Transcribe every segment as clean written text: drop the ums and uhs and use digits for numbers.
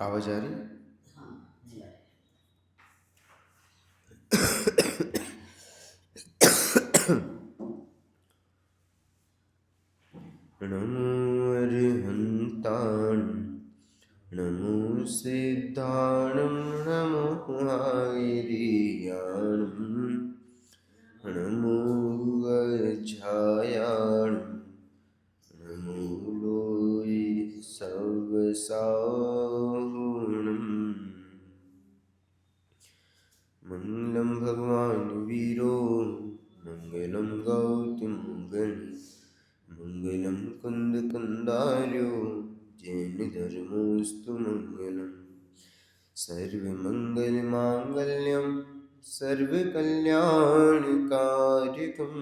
आवाज आ रही? हाँ जी आ नमो अरिहन्तान् नमो सिद्धाणं नमो आयर्याणं नमो गच्छायाणं नमो लोये सवसाहुणम् मंगलम भगवान वीरो मंगलम गौतमगणि मंगलम कुंद कुंदार्यो जैन धर्मोस्तु मंगलम सर्वमंगल मांगल्यम सर्वकल्याणकारिकं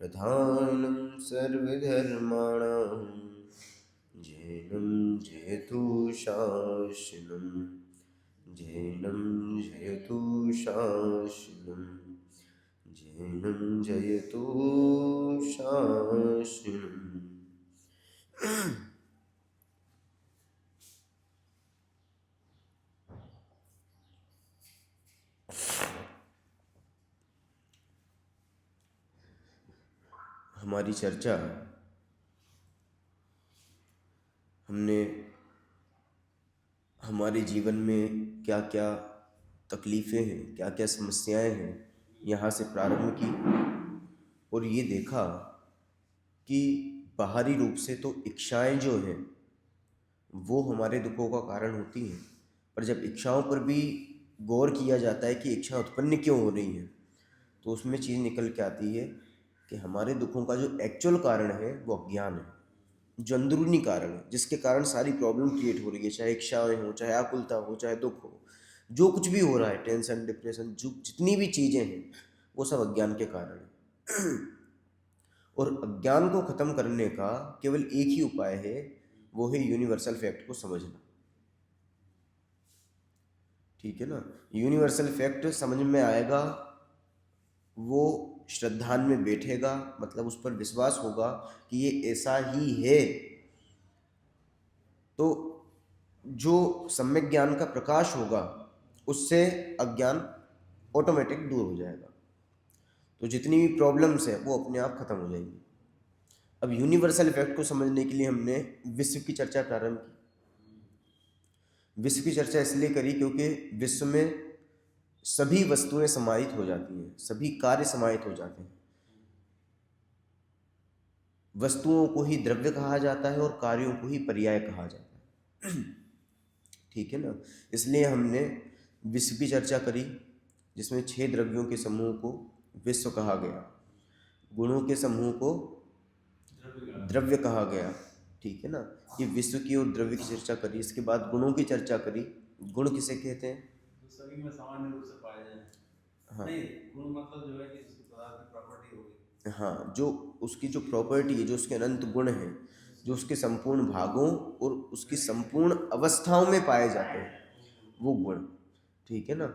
प्रधानं सर्वधर्माणां जैनं जयतु शासनम् जैनं जयतु शासनं जैनं जयतु शासनम्। हमारी चर्चा हमने हमारे जीवन में क्या क्या तकलीफ़ें हैं, क्या क्या समस्याएं हैं, यहाँ से प्रारंभ की और ये देखा कि बाहरी रूप से तो इच्छाएं जो हैं वो हमारे दुखों का कारण होती हैं, पर जब इच्छाओं पर भी गौर किया जाता है कि इच्छा उत्पन्न क्यों हो रही हैं, तो उसमें चीज़ निकल के आती है कि हमारे दुखों का जो एक्चुअल कारण है वो अज्ञान है, जो अंदरूनी कारण है जिसके कारण सारी प्रॉब्लम क्रिएट हो रही है, चाहे इच्छाएं हो, चाहे आकुलता हो, चाहे दुख हो, जो कुछ भी हो रहा है, टेंशन, डिप्रेशन, जो जितनी भी चीज़ें हैं वो सब अज्ञान के कारण है। और अज्ञान को खत्म करने का केवल एक ही उपाय है, वो है यूनिवर्सल फैक्ट को समझना। ठीक है ना? यूनिवर्सल फैक्ट समझ में आएगा, वो श्रद्धान में बैठेगा, मतलब उस पर विश्वास होगा कि ये ऐसा ही है, तो जो सम्यक ज्ञान का प्रकाश होगा उससे अज्ञान ऑटोमेटिक दूर हो जाएगा, तो जितनी भी प्रॉब्लम्स है वो अपने आप खत्म हो जाएंगी। अब यूनिवर्सल इफेक्ट को समझने के लिए हमने विश्व की चर्चा प्रारंभ की। विश्व की चर्चा इसलिए करी क्योंकि विश्व में सभी वस्तुएं समाहित हो जाती हैं, सभी कार्य समाहित हो जाते हैं। वस्तुओं को ही द्रव्य कहा जाता है और कार्यों को ही पर्याय कहा जाता है। ठीक है ना? इसलिए हमने विश्व की चर्चा करी, जिसमें 6 द्रव्यों के समूह को विश्व कहा गया, गुणों के समूह को द्रव्य कहा गया। ठीक है ना? ये विश्व की और द्रव्य की चर्चा करी, इसके बाद गुणों की चर्चा करी। गुण किसे कहते हैं? तो सभी में सामान्य रूप से पाए जाए। हाँ नहीं, गुण मतलब जो है कि उसकी पदार्थ की प्रॉपर्टी हो गई। हाँ, जो उसकी जो प्रॉपर्टी है, जो उसके अनंत गुण हैं, जो उसके संपूर्ण भागों और उसकी संपूर्ण अवस्थाओं में पाए जाते हैं, वो गुण। ठीक है ना?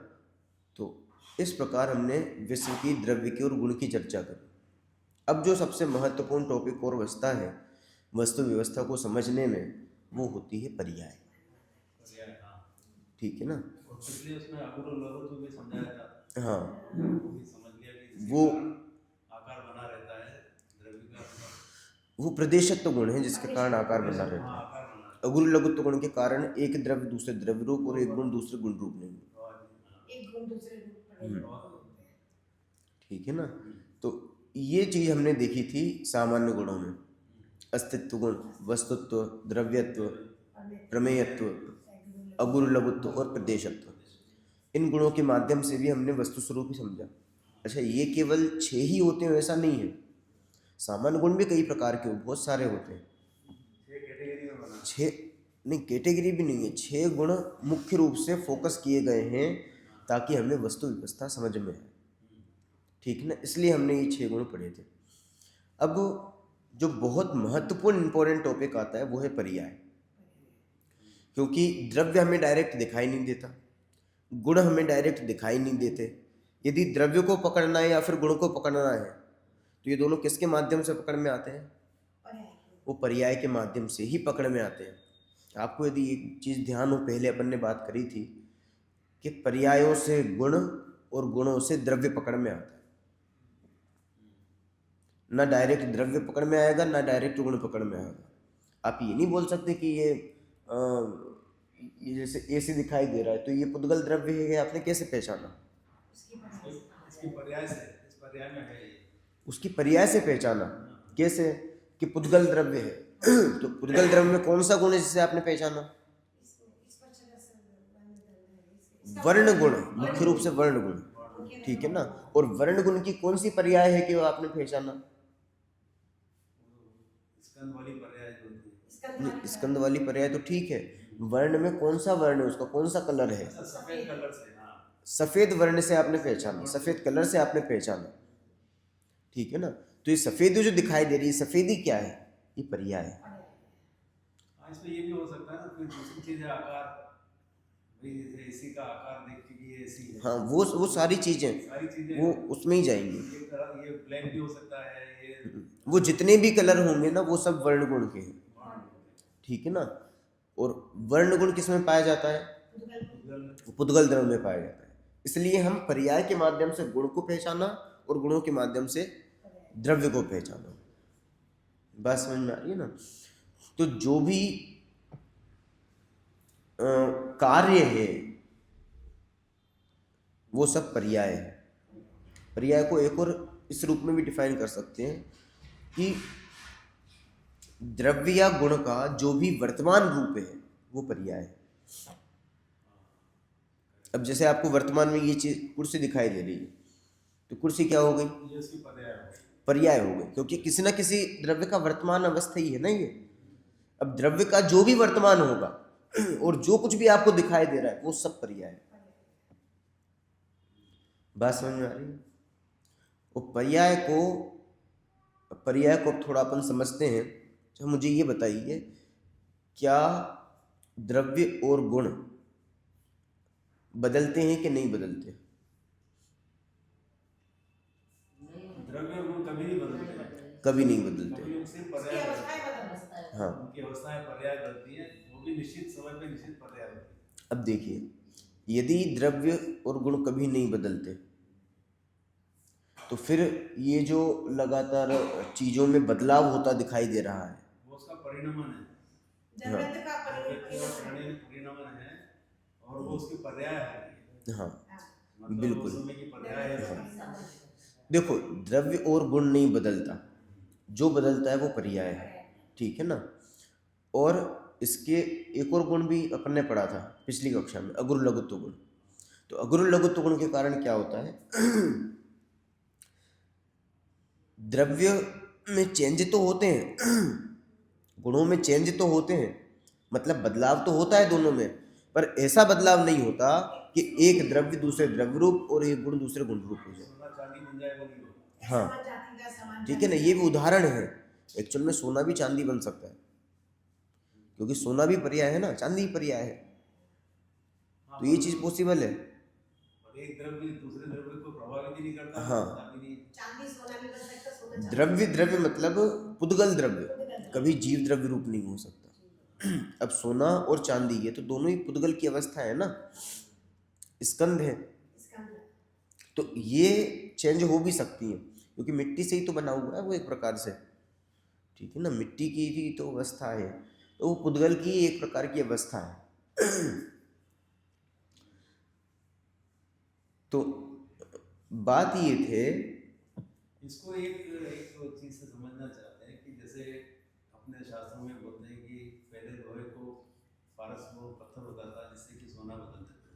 तो इस प्रकार हमने विश्व की, द्रव्य की और गुण की चर्चा करी। अब जो सबसे महत्वपूर्ण टॉपिक और बचता है वस्तु व्यवस्था को समझने में, वो होती है पर्याय। ठीक है ना? और पिछले उसमें अगुण और लघुत्व भी समझाया था। हाँ, वो भी समझ लिया कि जिसके वो कारण आकार बना रहता है द्रव्य का। वो प्रदेशत्व गुण है जिसके कारण आकार बना रहता हाँ, है। आकार बना रहता अगुण लघुत्व गुण के कारण एक द्रव्य दूसरे द्रव्य रूप और एक गुण दूसरे गुण रूप नहीं। है। एक गुण दूसरे रूप ठीक है ना? तो ये चीज हमने देखी थी सामान्य गुणों में, अस्तित्व गुण, वस्तुत्व, द्रव्यत्व, प्रमेयत्व, अगुण लघुत्व और प्रदेशत्व। इन गुणों के माध्यम से भी हमने वस्तु स्वरूप ही समझा। अच्छा, ये केवल 6 ही होते हैं ऐसा नहीं है, सामान्य गुण भी कई प्रकार के, बहुत सारे होते हैं। 6 नहीं, कैटेगरी भी नहीं है, 6 गुण मुख्य रूप से फोकस किए गए हैं ताकि हमें वस्तु व्यवस्था समझ में आए। ठीक ना? इसलिए हमने ये 6 गुण पढ़े थे। अब जो बहुत महत्वपूर्ण इंपॉर्टेंट टॉपिक आता है वो है पर्याय, क्योंकि द्रव्य हमें डायरेक्ट दिखाई नहीं देता, गुण हमें डायरेक्ट दिखाई नहीं देते। यदि द्रव्य को पकड़ना है या फिर गुण को पकड़ना है, तो ये दोनों किसके माध्यम से पकड़ में आते हैं? वो पर्याय के माध्यम से ही पकड़ में आते हैं। आपको यदि एक चीज़ ध्यान हो, पहले अपन ने बात करी थी कि पर्यायों से गुण और गुणों से द्रव्य पकड़ में आता है। ना डायरेक्ट द्रव्य पकड़ में आएगा, ना डायरेक्ट गुण पकड़ में आएगा। आप ये नहीं बोल सकते कि ये जैसे ऐसे दिखाई दे रहा है तो ये पुद्गल द्रव्य है, आपने कैसे पहचाना? इसकी पर्याय से, इस पर्याय में है ये। उसकी पर्याय से पहचाना, कैसे कि पुद्गल द्रव्य है। तो पुद्गल द्रव्य में कौन सा गुण है जिसे आपने पहचाना? वर्ण गुण, मुख्य रूप से वर्ण गुण, ठीक है ना। और वर्ण गुण की कौन सी पर्याय है कि वो आपने पहचाना? स्कंद वाली पर्याय जो होती है। नहीं, स्कंद वाली पर्याय तो ठीक है, वर्ण में कौन सा वर्ण है, उसका कौन सा कलर है? अच्छा, सफेद कलर से, हाँ। सफेद वर्ण से आपने पहचाना, सफेद कलर से आपने पहचाना, ठीक है ना। तो ये सफेदी जो दिखाई दे रही है, सफेदी क्या है? ये पर्याय है। हाँ, इसमें ये भी हो सकता है ना, कोई दूसरी चीज है, आकार, भाई जैसे एसी का आकार देख के कि ये एसी है। हाँ, वो सारी चीजें सारी चीजें वो उसमें ही जाएंगी। ये ब्लैक भी हो सकता है, ये वो जितने भी कलर होंगे ना, वो सब वर्ण गुण के हैं, ठीक है ना। और वर्ण गुण किस में पाया जाता है? पुद्गल द्रव्य में पाया जाता है। इसलिए हम पर्याय के माध्यम से गुण को पहचाना और गुणों के माध्यम से द्रव्य को पहचाना। बात समझ में आ रही है ना। तो जो भी कार्य है वो सब पर्याय है। पर्याय को एक और इस रूप में भी डिफाइन कर सकते हैं कि द्रव्य या गुण का जो भी वर्तमान रूप है वो पर्याय है। अब जैसे आपको वर्तमान में ये चीज कुर्सी दिखाई दे रही है, तो कुर्सी क्या हो गई? ये उसकी पर्याय हो गई। पर्याय हो गई, क्योंकि किसी ना किसी द्रव्य का वर्तमान अवस्था ही है ना ये। अब द्रव्य का जो भी वर्तमान होगा और जो कुछ भी आपको दिखाई दे रहा है वो सब पर्याय है। बात समझ में आ रही है? वो पर्याय को अब थोड़ा अपन समझते हैं। तो मुझे ये बताइए, क्या द्रव्य और गुण बदलते हैं कि नहीं बदलते? द्रव्य और गुण कभी नहीं बदलते, कभी नहीं बदलते। कभी उनसे पर्याय बदलता है। हाँ, उनकी अवस्थाएं पर्याय बदलती हैं, वो भी निश्चित समय पे निश्चित पर्याय होती है। अब देखिए, यदि द्रव्य और गुण कभी नहीं बदलते तो फिर ये जो लगातार चीजों में बदलाव होता दिखाई दे रहा है, वो उसका परिणमन है। हाँ परिणमन है और वो उसके पर्याय है। हाँ, मतलब बिल्कुल। वो समय की पर्याय है। देखो, द्रव्य और गुण नहीं बदलता, जो बदलता है वो पर्याय है, ठीक है ना। और इसके एक और गुण भी अपन ने पढ़ा था पिछली कक्षा में, अगुरु लघुत्व गुण। तो अगुरु लघुत्व गुण के कारण क्या होता है? द्रव्य में चेंज तो होते हैं, गुणों में चेंज तो होते हैं, मतलब बदलाव तो होता है दोनों में, पर ऐसा बदलाव नहीं होता कि एक द्रव्य दूसरे द्रव्य रूप और एक गुण दूसरे गुण रूप हो जाए। सोना चांदी बन जाए वो नहीं होता। हाँ, ठीक है ना। ये भी उदाहरण है। एक्चुअल में सोना भी चांदी बन सकता है, क्योंकि सोना भी पर्याय है ना, चांदी भी पर्याय है। तो ये चीज पॉसिबल है। और एक द्रव्य दूसरे द्रव्य को प्रभावित ही नहीं करता। हाँ, चांदी सोना भी बन सकता है, सोना द्रव्य मतलब पुद्गल द्रव्य, कभी जीव द्रव्य रूप नहीं हो सकता। अब सोना और चांदी, ये तो दोनों ही पुद्गल की अवस्था है ना, स्कंद है, तो ये चेंज हो भी सकती है, क्योंकि मिट्टी से ही तो बना हुआ है वो एक प्रकार से, ठीक है ना। मिट्टी की भी तो अवस्था है, तो वो पुद्गल की एक प्रकार की अवस्था है। तो बात ये थे, इसको एक चीज से समझना चाहते हैं कि जैसे अपने शास्त्रों में बोलते हैं कि पहले लोहे को पारस वो पत्थर होता था जिससे कि सोना बदलते थे।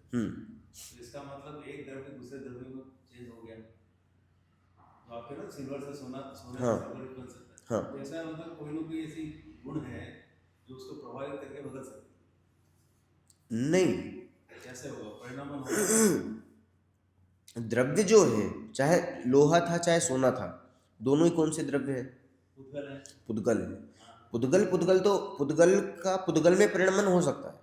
तो इसका मतलब एक द्रव्य दूसरे द्रव्य में चेंज हो गया, तो आपके ना सिल्वर से सोने हाँ, से सिल्वर बन सकता है। हाँ, तो ऐसा मतलब कोई ना कोई ऐसी गुण है जो उसको प्रभावित करके बदल सकते नहीं। हैं। कैसे होगा? परिणाम होगा। द्रव्य जो है, चाहे लोहा था चाहे सोना था, दोनों ही कौन से द्रव्य है? पुद्गल है। पुद्गल है। पुद्गल तो पुद्गल का पुद्गल में परिणमन हो सकता है,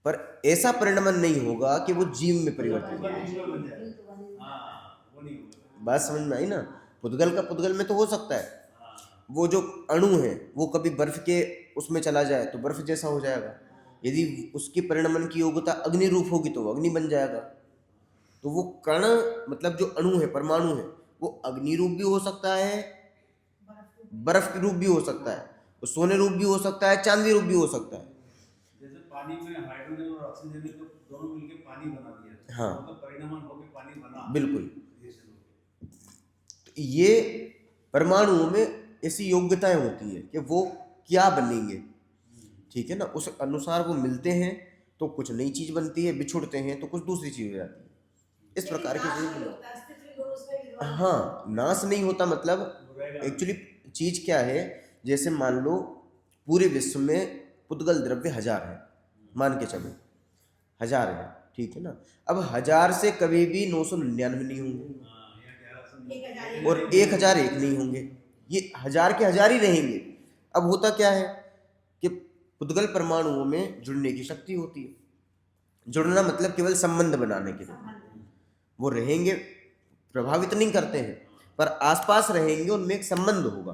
पर ऐसा परिणमन नहीं होगा कि वो जीव में परिवर्तित हो। बन जाए, हाँ, वो नहीं होगा। बात समझ में आई ना। पुद्गल का पुद्गल में तो हो सकता है, हाँ, वो जो अणु है वो कभी बर्फ के उसमें चला जाए तो बर्फ जैसा हो जाएगा। यदि उसके परिणमन की योग्यता अग्नि रूप होगी तो वो अग्नि बन जाएगा। तो वो कण मतलब जो अणु है, परमाणु है, वो अग्नि रूप भी हो सकता है, बर्फ के रूप भी हो सकता है, वो सोने रूप भी हो सकता है, चांदी रूप भी हो सकता है। जैसे पानी में हाइड्रोजन और ऑक्सीजन ने तो दोनों मिलके पानी बना दिया, हाँ मतलब परिणमन होकर पानी बना। बिल्कुल। रिएक्शन होके। तो ये परमाणुओं में ऐसी योग्यताएं होती है कि वो क्या बनेंगे, ठीक है ना, उस अनुसार वो मिलते हैं तो कुछ नई चीज बनती है, बिछुड़ते हैं तो कुछ दूसरी चीज हो जाती है। इस लेकिन प्रकार की नाश नहीं चीजें। होता, अस्तित्व गुण उसमें विद्वान हाँ, नाश नहीं होता मतलब वो रहेगा। एक्चुअली चीज क्या है, जैसे मान लो पूरे विश्व में पुद्गल द्रव्य 1000 है, मान के चलो 1000 है, ठीक है ना। अब 1000 से कभी भी 999 नहीं होंगे हाँ, या 1100 एक हजार और 1001 नहीं होंगे, ये 1000 के 1000 ही रहेंगे। अब होता क्या है कि पुद्गल परमाणुओं में जुड़ने की शक्ति होती है। जुड़ना मतलब केवल संबंध बनाने के लिए, वो रहेंगे, प्रभावित नहीं करते हैं, पर आसपास रहेंगे, उनमें एक संबंध होगा,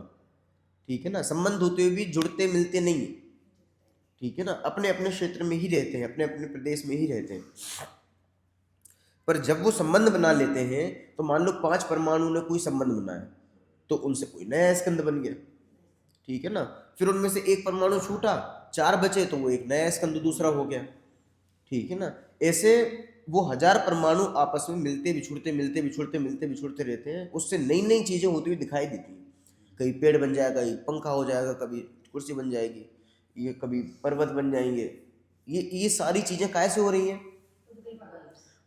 ठीक है ना। संबंध होते हुए भी जुड़ते मिलते नहीं है, ठीक है ना, अपने अपने क्षेत्र में ही रहते हैं, अपने अपने प्रदेश में ही रहते हैं। पर जब वो संबंध बना लेते हैं तो मान लो 5 परमाणु ने कोई संबंध बनाया तो उनसे कोई नया स्कंद बन गया, ठीक है ना। फिर उनमें से एक परमाणु छूटा, 4 बचे तो वो एक नया स्कंद दूसरा हो गया, ठीक है ना। ऐसे वो 1000 परमाणु आपस में मिलते बिछुड़ते मिलते बिछुड़ते मिलते बिछुड़ते रहते हैं, उससे नई नई चीजें होती हुई दिखाई देती हैं। कभी पेड़ बन जाएगा, कभी पंखा हो जाएगा, कभी कुर्सी बन जाएगी, ये कभी पर्वत बन जाएंगे। ये सारी चीजें कैसे हो रही हैं,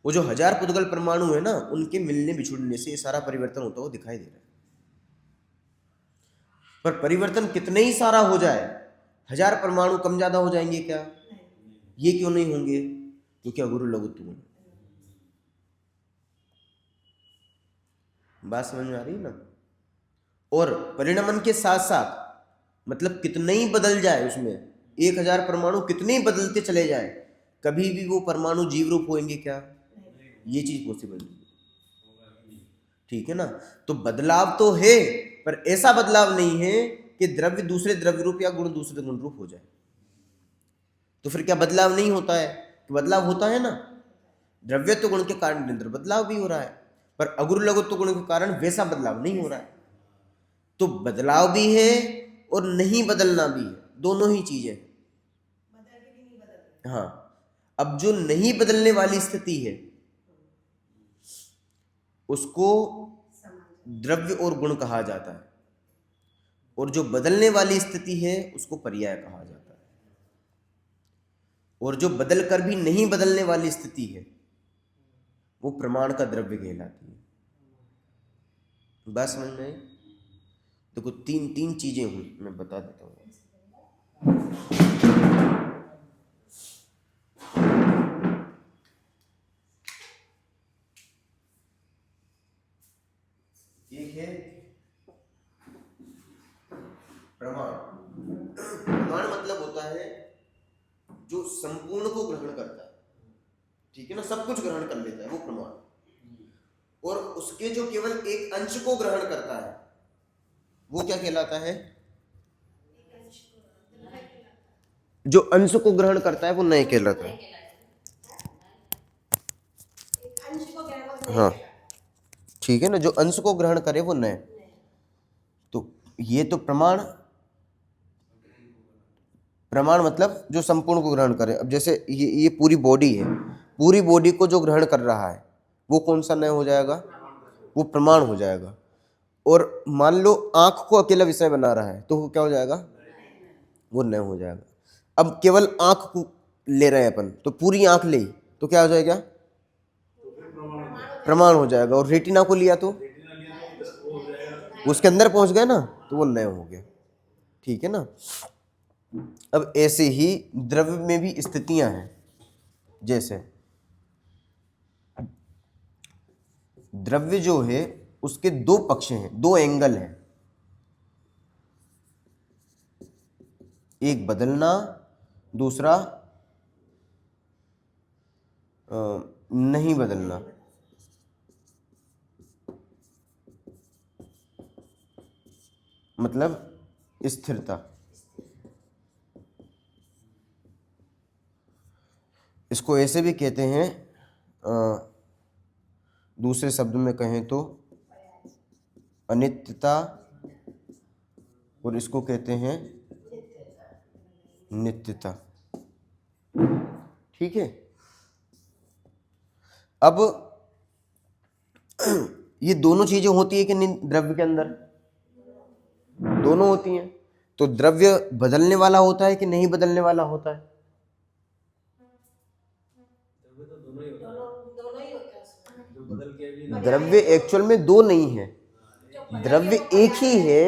वो जो 1000 पुद्गल परमाणु है ना, उनके मिलने बिछुड़ने से ये सारा परिवर्तन होता हुआ दिखाई दे रहा है। पर परिवर्तन कितने ही सारा हो जाए, 1000 परमाणु कम ज्यादा हो जाएंगे क्या? ये क्यों नहीं होंगे? क्योंकि अगुरु लघुत्व गुण। बात समझ में आ रही है ना। और परिणमन के साथ साथ मतलब कितने ही बदल जाए, उसमें 1000 परमाणु कितने ही बदलते चले जाए, कभी भी वो परमाणु जीव रूप होंगे क्या? ये चीज पॉसिबल नहीं, ठीक है ना। तो बदलाव तो है, पर ऐसा बदलाव नहीं है कि द्रव्य दूसरे द्रव्य रूप या गुण दूसरे गुण रूप हो जाए। तो फिर क्या बदलाव नहीं होता है? तो बदलाव होता है ना। द्रव्यत्व गुण के कारण निरंतर बदलाव भी हो रहा है, पर अगुरु लघुत्व गुण के कारण वैसा बदलाव नहीं हो रहा है। तो बदलाव भी है और नहीं बदलना भी है, दोनों ही चीजें। बदल के भी नहीं बदल हाँ, अब जो नहीं बदलने वाली स्थिति है उसको समाज द्रव्य और गुण कहा जाता है, और जो बदलने वाली स्थिति है उसको पर्याय कहा जाता है। और जो बदल कर भी नहीं बदलने वाली स्थिति है वो प्रमाण का द्रव्य कहलाती है। बात समझ में आई? देखो तीन तीन चीजें हुई, मैं बता देता हूँ। एक है प्रमाण। प्रमाण मतलब होता है जो संपूर्ण को ग्रहण करता है, ठीक है ना, सब कुछ ग्रहण कर लेता है वो प्रमाण। और उसके जो केवल एक अंश को ग्रहण करता है वो क्या कहलाता है? जो अंश को ग्रहण करता है वो नय कहलाता है। अंश को ग्रहण हाँ, ठीक है ना, जो अंश को ग्रहण करे वो नय। तो ये तो प्रमाण, प्रमाण मतलब जो संपूर्ण को ग्रहण करे। अब जैसे ये पूरी बॉडी है, पूरी बॉडी को जो ग्रहण कर रहा है वो कौन सा नय हो जाएगा? वो प्रमाण हो जाएगा। और मान लो आंख को अकेला विषय बना रहा है तो वो क्या हो जाएगा? वो नय हो जाएगा। अब केवल आंख को ले रहे हैं अपन, तो पूरी आंख ले तो क्या हो जाएगा? प्रमाण हो जाएगा। और रेटिना को लिया तो उसके अंदर पहुंच गए ना, तो वो नय हो गया, ठीक है ना। अब ऐसे ही द्रव्य में भी स्थितियां हैं। जैसे द्रव्य जो है उसके दो पक्ष हैं, दो एंगल हैं, एक बदलना, दूसरा नहीं बदलना। मतलब स्थिरता। इसको ऐसे भी कहते हैं, दूसरे शब्द में कहें तो अनित्यता, और इसको कहते हैं नित्यता। ठीक है। अब ये दोनों चीजें होती है कि नहीं द्रव्य के अंदर? दोनों होती हैं। तो द्रव्य बदलने वाला होता है कि नहीं बदलने वाला होता है? तभी तो दोनों ही होता है। दोनों ही होता है उसमें। जो बदल के भी द्रव्य एक्चुअल में दो नहीं है, द्रव्य एक ही है,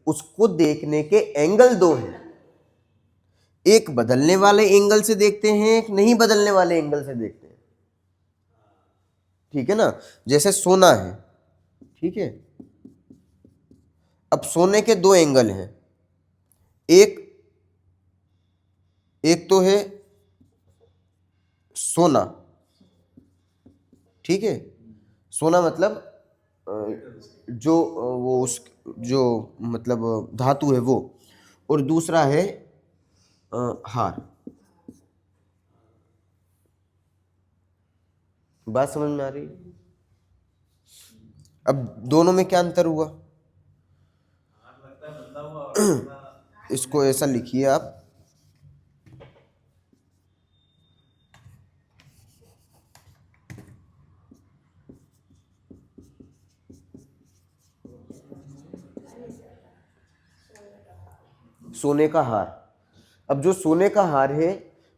उसको देखने के एंगल दो हैं। एक बदलने वाले एंगल से देखते हैं, एक नहीं बदलने वाले एंगल से देखते हैं। ठीक है ना? जैसे सोना है, ठीक है। अब सोने के दो एंगल हैं, एक तो है सोना, ठीक है। सोना मतलब जो वो उस जो मतलब धातु है वो, और दूसरा है हार। बात समझ में आ रही है? अब दोनों में क्या अंतर हुआ? हाथ लगता है बदला हुआ और सोना इसको ऐसा लिखिए आप, सोने का हार। अब जो सोने का हार है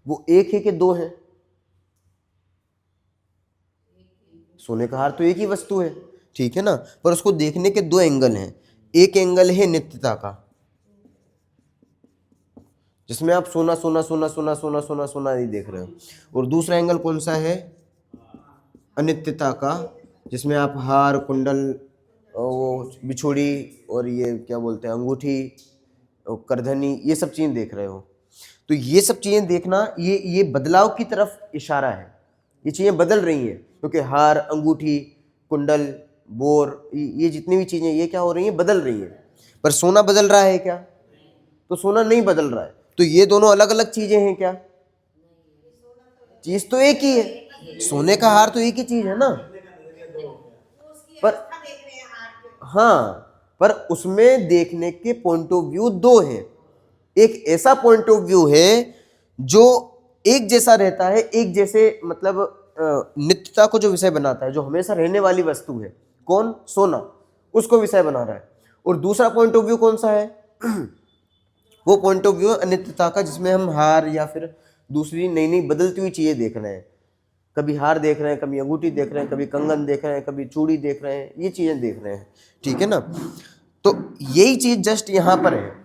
वो एक है कि दो है? सोने का हार तो एक ही वस्तु है, ठीक है ना, पर उसको देखने के दो एंगल हैं। एक एंगल है नित्यता का, जिसमें आप सोना सोना सोना सोना सोना सोना सोना नहीं देख रहे हो, और दूसरा एंगल कौन सा है? अनित्यता का, जिसमें आप हार, कुंडल, वो बिछुड़ी, और ये क्या बोलते हैं, अंगूठी, और करधनी, ये सब चीजें देख रहे हो। तो ये सब चीजें देखना, ये बदलाव की तरफ इशारा है। ये चीजें बदल रही हैं, क्योंकि हार, अंगूठी, कुंडल, बोर, ये जितनी भी चीजें, ये क्या हो रही हैं? बदल रही हैं। पर सोना बदल रहा है क्या? तो सोना नहीं बदल रहा है। तो ये दोनों अलग अलग चीजें हैं क्या? चीज तो एक ही है, सोने का हार तो एक ही चीज है ना। वो उसकी पर अवस्था देख रहे हैं हार के। हाँ, पर उसमें देखने के पॉइंट ऑफ व्यू दो हैं। एक ऐसा पॉइंट ऑफ व्यू है जो एक जैसा रहता है, एक जैसे मतलब नित्यता को जो विषय बनाता है, जो हमेशा रहने वाली वस्तु है, कौन? सोना, उसको विषय बना रहा है। और दूसरा पॉइंट ऑफ व्यू कौन सा है? वो पॉइंट ऑफ व्यू अनित्यता का, जिसमें हम हार या फिर दूसरी नई नई बदलती हुई चीजें देख रहे हैं। कभी हार देख रहे हैं, कभी अंगूठी देख रहे हैं, कभी कंगन देख रहे हैं, कभी चूड़ी देख रहे हैं, ये चीजें देख रहे हैं। ठीक है ना? तो यही चीज जस्ट यहां पर है।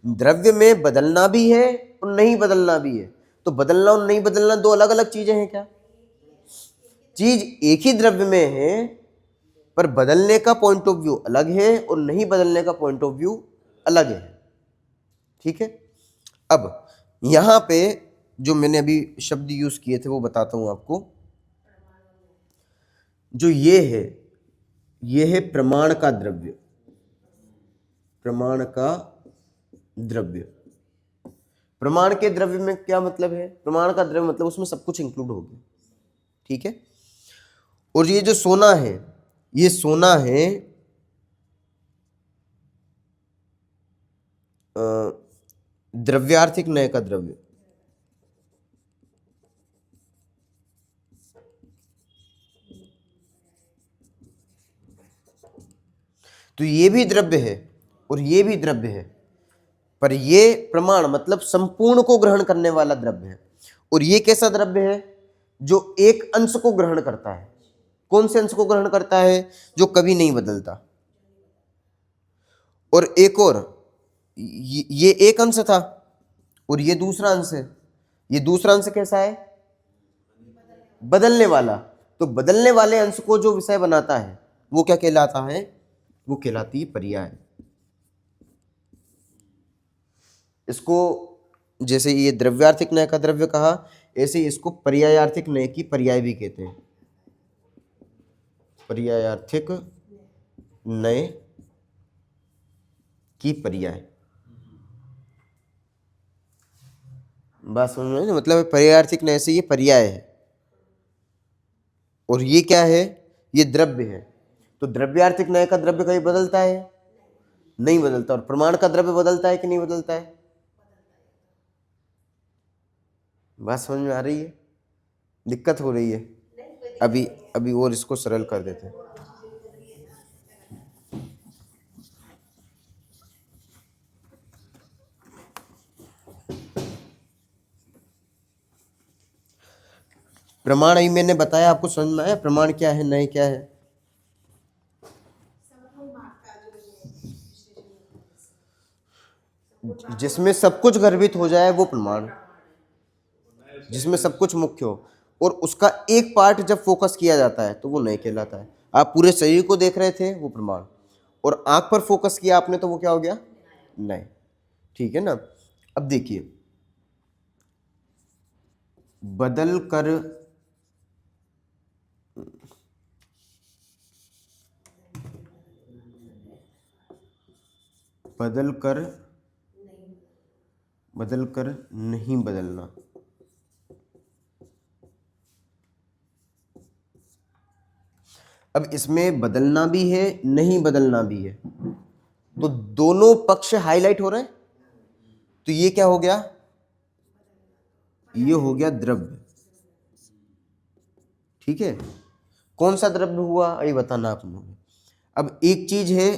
द्रव्य में बदलना भी है और नहीं बदलना भी है। तो बदलना और नहीं बदलना दो अलग अलग चीजें हैं क्या? चीज एक ही द्रव्य में है, पर बदलने का पॉइंट ऑफ व्यू अलग है और नहीं बदलने का पॉइंट ऑफ व्यू अलग है। ठीक है। अब यहां पे जो मैंने अभी शब्द यूज किए थे वो बताता हूं आपको। जो ये है प्रमाण का द्रव्य। प्रमाण का द्रव्य, प्रमाण के द्रव्य में क्या मतलब है? प्रमाण का द्रव्य मतलब उसमें सब कुछ इंक्लूड हो गया। ठीक है। और ये जो सोना है, ये सोना है द्रव्यार्थिक नय का द्रव्य। तो ये भी द्रव्य है और ये भी द्रव्य है, पर ये प्रमाण मतलब संपूर्ण को ग्रहण करने वाला द्रव्य है। और ये कैसा द्रव्य है? जो एक अंश को ग्रहण करता है। कौन से अंश को ग्रहण करता है? जो कभी नहीं बदलता। और एक और, ये एक अंश था और ये दूसरा अंश है। ये दूसरा अंश कैसा है? बदलने वाला। तो बदलने वाले अंश को जो विषय बनाता है वो क्या कहलाता है? वो कहलाती है पर्याय। इसको जैसे ये द्रव्यार्थिक नय का द्रव्य कहा, ऐसे ही इसको पर्यायार्थिक नय की पर्याय भी कहते हैं। पर्यायार्थिक नय की पर्याय। बात समझ में आई ना? मतलब पर्यायार्थिक न्याय से ये पर्याय है और ये क्या है, ये द्रव्य है। तो द्रव्यार्थिक न्याय का द्रव्य कहीं बदलता है? नहीं बदलता। और प्रमाण का द्रव्य बदलता है कि नहीं बदलता है? बात समझ में आ रही है? दिक्कत हो रही है? अभी अभी और इसको सरल कर देते हैं। प्रमाण अभी मैंने बताया, आपको समझ में आया प्रमाण क्या है, न्याय क्या है? जिसमें सब कुछ गर्भित हो जाए वो प्रमाण, जिसमें सब कुछ मुख्य हो और उसका एक पार्ट जब फोकस किया जाता है तो वो न्याय कहलाता है। आप पूरे शरीर को देख रहे थे, वो प्रमाण, और आंख पर फोकस किया आपने तो वो क्या हो गया? न्याय। ठीक है ना? अब देखिए, बदल कर नहीं बदलना। अब इसमें बदलना भी है, नहीं बदलना भी है, तो दोनों पक्ष हाईलाइट हो रहे हैं। तो ये क्या हो गया? ये हो गया द्रव्य। ठीक है? कौन सा द्रव्य हुआ अभी बताना आप लोगों ने। अब एक चीज है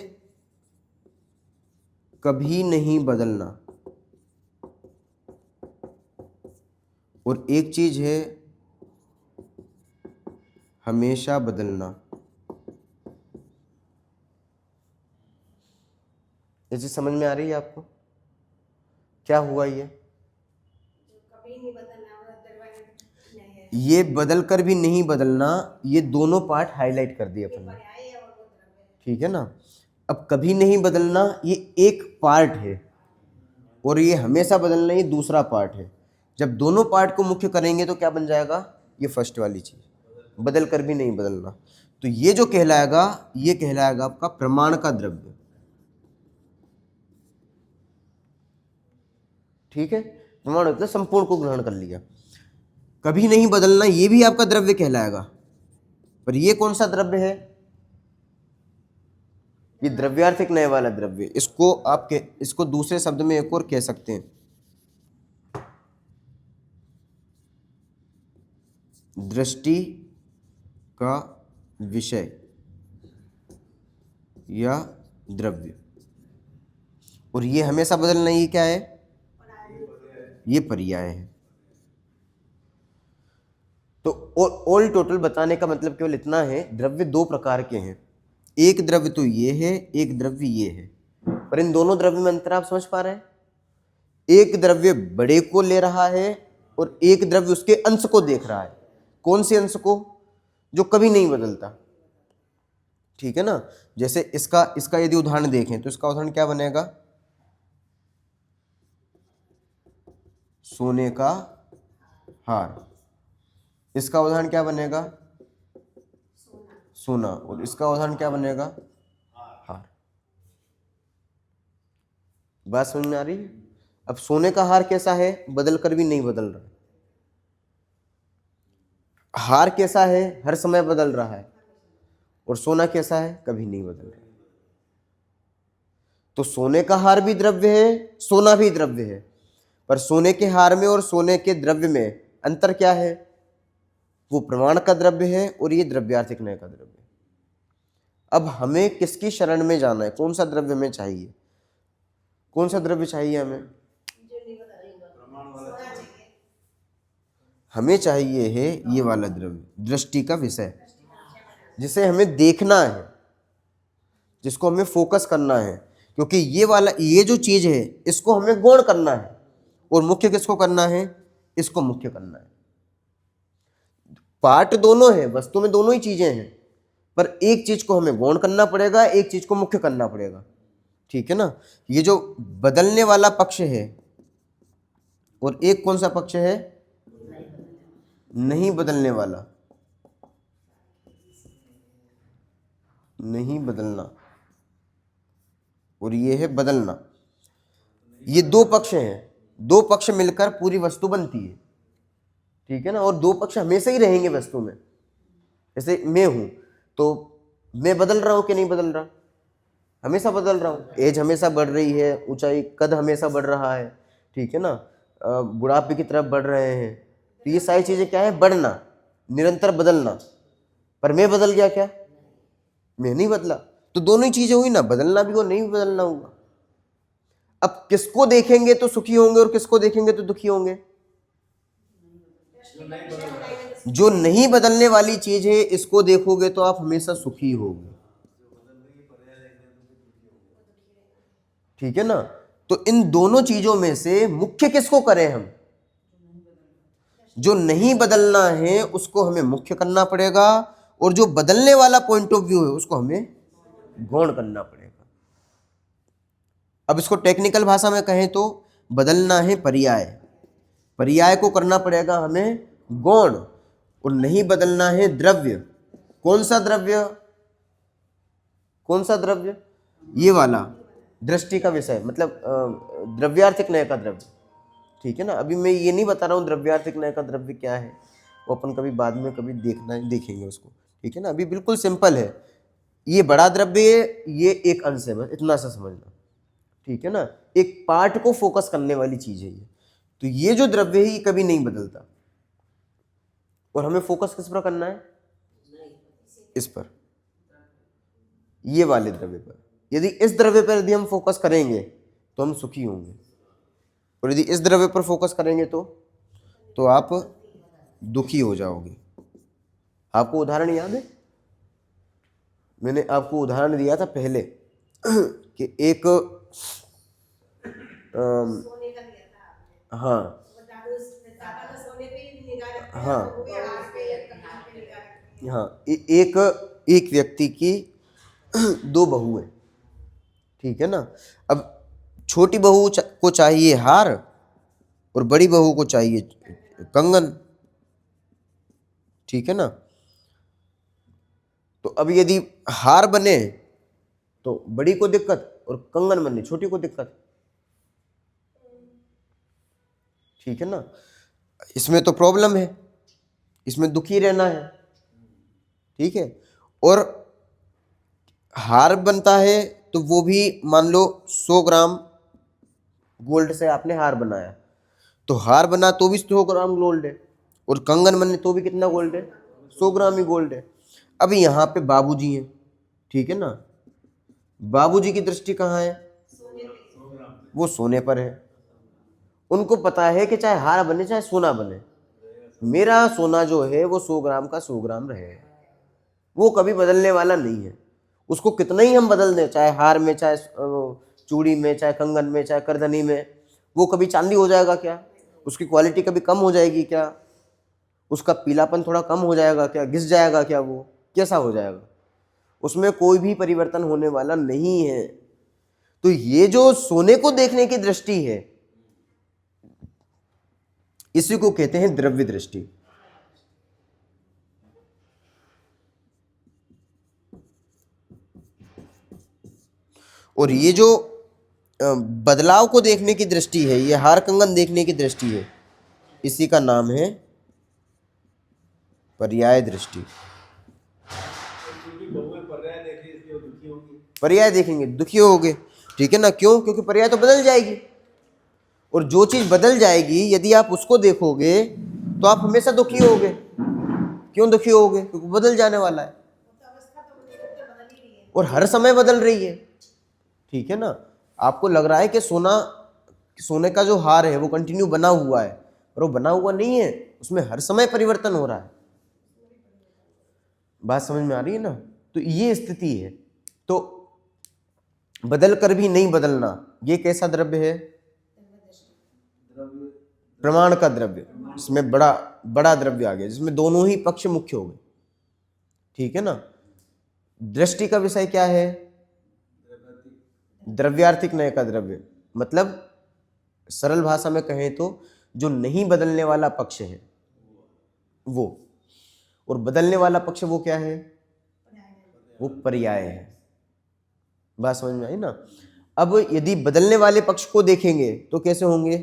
कभी नहीं बदलना और एक चीज है हमेशा बदलना। ये चीज समझ में आ रही है आपको? क्या हुआ ये? कभी नहीं बदलना वाला दरवाजा नहीं है। ये बदल कर भी नहीं बदलना, ये दोनों पार्ट हाईलाइट कर दिए अपन ने। पर्याय है और वो द्रव्य है। ठीक है ना? अब कभी नहीं बदलना ये एक पार्ट है और ये हमेशा बदलना ये दूसरा पार्ट है। जब दोनों पार्ट को मुख्य करेंगे तो क्या बन जाएगा? ये फर्स्ट वाली चीज, बदल कर भी नहीं बदलना। तो ये जो कहलाएगा, ये कहलाएगा आपका प्रमाण का द्रव्य। ठीक है? प्रमाण मतलब संपूर्ण को ग्रहण कर लिया। कभी नहीं बदलना ये भी आपका द्रव्य कहलाएगा, पर ये कौन सा द्रव्य है? ये द्रव्यार्थिक न्याय वाला द्रव्य। इसको आप इसको दूसरे शब्द में एक और कह सकते हैं, दृष्टि का विषय या द्रव्य। और ये हमेशा बदलना ये क्या है? ये पर्याय है। तो ऑल टोटल बताने का मतलब केवल इतना है, द्रव्य दो प्रकार के हैं। एक द्रव्य तो ये है, एक द्रव्य ये है, पर इन दोनों द्रव्य में अंतर आप समझ पा रहे हैं? एक द्रव्य बड़े को ले रहा है और एक द्रव्य उसके अंश को देख रहा है। कौन से अंश को? जो कभी नहीं बदलता। ठीक है ना? जैसे इसका यदि उदाहरण देखें तो इसका उदाहरण क्या बनेगा? सोने का हार। इसका उदाहरण क्या बनेगा? सोना। और इसका उदाहरण क्या बनेगा? हार। बात समझ में आ रही है? अब सोने का हार कैसा है? बदल कर भी नहीं बदल रहा। हार कैसा है? हर समय बदल रहा है। और सोना कैसा है? कभी नहीं बदल रहा। तो सोने का हार भी द्रव्य है, सोना भी द्रव्य है, पर सोने के हार में और सोने के द्रव्य में अंतर क्या है? वो प्रमाण का द्रव्य है और ये द्रव्यार्थिक न्याय का द्रव्य है। अब हमें किसकी शरण में जाना है? कौन सा द्रव्य हमें चाहिए? कौन सा द्रव्य चाहिए हमें? जो नहीं बदलेगा सोना चाहिए। हमें चाहिए है ये वाला द्रव्य, दृष्टि का विषय, जिसे हमें देखना है, जिसको हमें फोकस करना है। क्योंकि ये वाला, ये जो चीज है इसको हमें गौण करना है, और मुख्य किसको करना है? इसको मुख्य करना है। पार्ट दोनों है, वस्तु में दोनों ही चीजें हैं, पर एक चीज को हमें गौण करना पड़ेगा, एक चीज को मुख्य करना पड़ेगा। ठीक है ना? ये जो बदलने वाला पक्ष है और एक कौन सा पक्ष है? नहीं बदलने वाला, नहीं बदलना, और ये है बदलना। ये दो पक्ष हैं दो पक्ष मिलकर पूरी वस्तु बनती है, ठीक है ना। और दो पक्ष हमेशा ही रहेंगे वस्तु में। जैसे मैं हूं तो मैं बदल रहा हूं कि नहीं बदल रहा, हमेशा बदल रहा हूँ। एज हमेशा बढ़ रही है, ऊंचाई कद हमेशा बढ़ रहा है, ठीक है ना। बुढ़ापे की तरफ बढ़ रहे हैं। तो ये सारी चीजें क्या है, बढ़ना, निरंतर बदलना। पर मैं बदल गया क्या, मैं नहीं बदला। तो दोनों ही चीजें हुई ना, बदलना भी और नहीं भी बदलना होगा। अब किसको देखेंगे तो सुखी होंगे और किसको देखेंगे तो दुखी होंगे। जो नहीं बदलने वाली चीज है इसको देखोगे तो आप हमेशा सुखी होगे, ठीक है ना। तो इन दोनों चीजों में से मुख्य किसको करें हम, जो नहीं बदलना है उसको हमें मुख्य करना पड़ेगा, और जो बदलने वाला पॉइंट ऑफ व्यू है उसको हमें गौण करना पड़ेगा। अब इसको टेक्निकल भाषा में कहें तो बदलना है पर्याय, पर्याय को करना पड़ेगा हमें गौण, और नहीं बदलना है द्रव्य। कौन सा द्रव्य, कौन सा द्रव्य, ये वाला दृष्टि का विषय, मतलब द्रव्यार्थिक नय का द्रव्य, ठीक है ना। अभी मैं ये नहीं बता रहा हूँ द्रव्यार्थिक नय का द्रव्य क्या है, वो अपन कभी बाद में कभी देखेंगे उसको, ठीक है ना। अभी बिल्कुल सिंपल है, ये बड़ा द्रव्य है, ये एक अंश है, बस इतना सा समझना, ठीक है ना। एक पार्ट को फोकस करने वाली चीज है ये। तो ये जो द्रव्य है ये कभी नहीं बदलता, और हमें फोकस किस पर करना है, इस पर, ये वाले द्रव्य पर। यदि इस द्रव्य पर यदि हम फोकस करेंगे तो हम सुखी होंगे, और यदि इस द्रव्य पर फोकस करेंगे तो आप दुखी हो जाओगे। आपको उदाहरण याद है, मैंने आपको उदाहरण दिया था पहले कि एक सोने का दिया था आपने। हाँ वो दादा तो सोने पे ही निगाह रखते हैं, हाँ वो भी हार पे या कपार पे निगाह रखते हैं। हाँ, एक व्यक्ति की दो बहू है, ठीक है ना। अब छोटी बहू को चाहिए हार और बड़ी बहू को चाहिए कंगन, ठीक है ना। तो अब यदि हार बने तो बड़ी को दिक्कत और कंगन बने छोटी को दिक्कत, ठीक है ना। इसमें तो प्रॉब्लम है, इसमें दुखी रहना है, ठीक है। और हार बनता है तो वो भी मान लो 100 ग्राम गोल्ड से आपने हार बनाया, तो हार बना तो भी 100 ग्राम गोल्ड है, और कंगन बने तो भी कितना गोल्ड है, 100 ग्राम ही गोल्ड है। अब यहाँ पे बाबूजी हैं, ठीक है ना। बाबूजी की दृष्टि कहाँ है, वो सोने पर है। उनको पता है कि चाहे हार बने चाहे सोना बने, मेरा सोना जो है वो 100 ग्राम का 100 ग्राम रहे, वो कभी बदलने वाला नहीं है। उसको कितना ही हम बदल दें, चाहे हार में, चाहे चूड़ी में, चाहे कंगन में, चाहे करधनी में, वो कभी चांदी हो जाएगा क्या, उसकी क्वालिटी कभी कम हो जाएगी क्या, उसका पीलापन थोड़ा कम हो जाएगा क्या, घिस जाएगा क्या, वो कैसा हो जाएगा, उसमें कोई भी परिवर्तन होने वाला नहीं है। तो ये जो सोने को देखने की दृष्टि है इसी को कहते हैं द्रव्य दृष्टि। और ये जो बदलाव को देखने की दृष्टि है, ये हार कंगन देखने की दृष्टि है, इसी का नाम है पर्याय दृष्टि। पर्याय देखेंगे दुखी होगे, ठीक है ना। क्यों, क्योंकि पर्याय तो बदल जाएगी, और जो चीज बदल जाएगी यदि आप उसको देखोगे तो आप हमेशा दुखी होगे। क्यों दुखी होगे, क्योंकि बदल जाने वाला है, तो अवस्था तो निरंतर बदल ही रही है। और हर समय बदल रही है, ठीक है ना। आपको लग रहा है कि सोने का जो हार है वो कंटिन्यू बना हुआ है, और वो बना हुआ नहीं है, उसमें हर समय परिवर्तन हो रहा है। बात समझ में आ रही है ना। तो ये स्थिति है। तो बदल कर भी नहीं बदलना, ये कैसा द्रव्य है, प्रमाण का द्रव्य। इसमें बड़ा द्रव्य आ गया, जिसमें दोनों ही पक्ष मुख्य हो गए, ठीक है ना। दृष्टि का विषय क्या है, द्रव्यार्थिक नय का द्रव्य, मतलब सरल भाषा में कहें तो जो नहीं बदलने वाला पक्ष है वो, और बदलने वाला पक्ष वो क्या है, वो पर्याय है। बात समझ में आई ना। अब यदि बदलने वाले पक्ष को देखेंगे तो कैसे होंगे,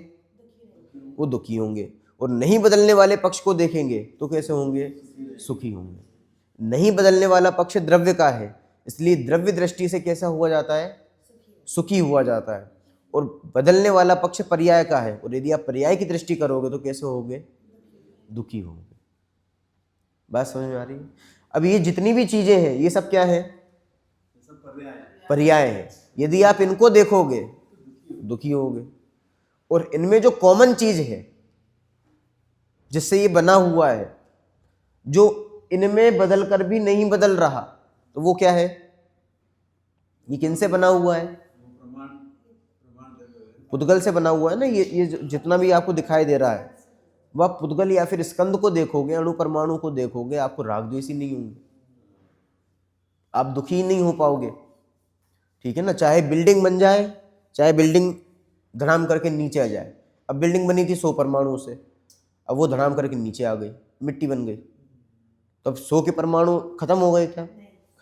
वो दुखी होंगे, और नहीं बदलने वाले पक्ष को देखेंगे तो कैसे होंगे? सुखी होंगे। नहीं बदलने वाला पक्ष द्रव्य का है, इसलिए द्रव्य दृष्टि से कैसा हुआ जाता है? सुखी हुआ जाता है। और बदलने वाला पक्ष पर्याय का है, और यदि आप पर्याय की दृष्टि करोगे तो कैसे होगे? दुखी होंगे। बात समझ में आ रही है? अब ये जितनी भी चीजें हैं ये सब क्या है? सब पर्याय है। पर्याय है। यदि आप इनको देखोगे दुखी होगे, और इनमें जो कॉमन चीज है जिससे ये बना हुआ है, जो इनमें बदल कर भी नहीं बदल रहा, तो वो क्या है? ये किनसे बना हुआ है? प्रमाण प्रमाण पुद्गल से बना हुआ है ना। ये जितना भी आपको दिखाई दे रहा है, वह पुद्गल या फिर स्कंद को देखोगे, अणु परमाणु को देखोगे, आपको राग द्वेष ही नहीं होंगे, आप दुखी ही नहीं हो पाओगे। ठीक है ना? चाहे बिल्डिंग बन जाए, चाहे बिल्डिंग धड़ाम करके नीचे आ जाए। अब बिल्डिंग बनी थी 100 परमाणुओं से, अब वो धड़ाम करके नीचे आ गई, मिट्टी बन गई, तो अब 100 के परमाणु खत्म हो गए क्या?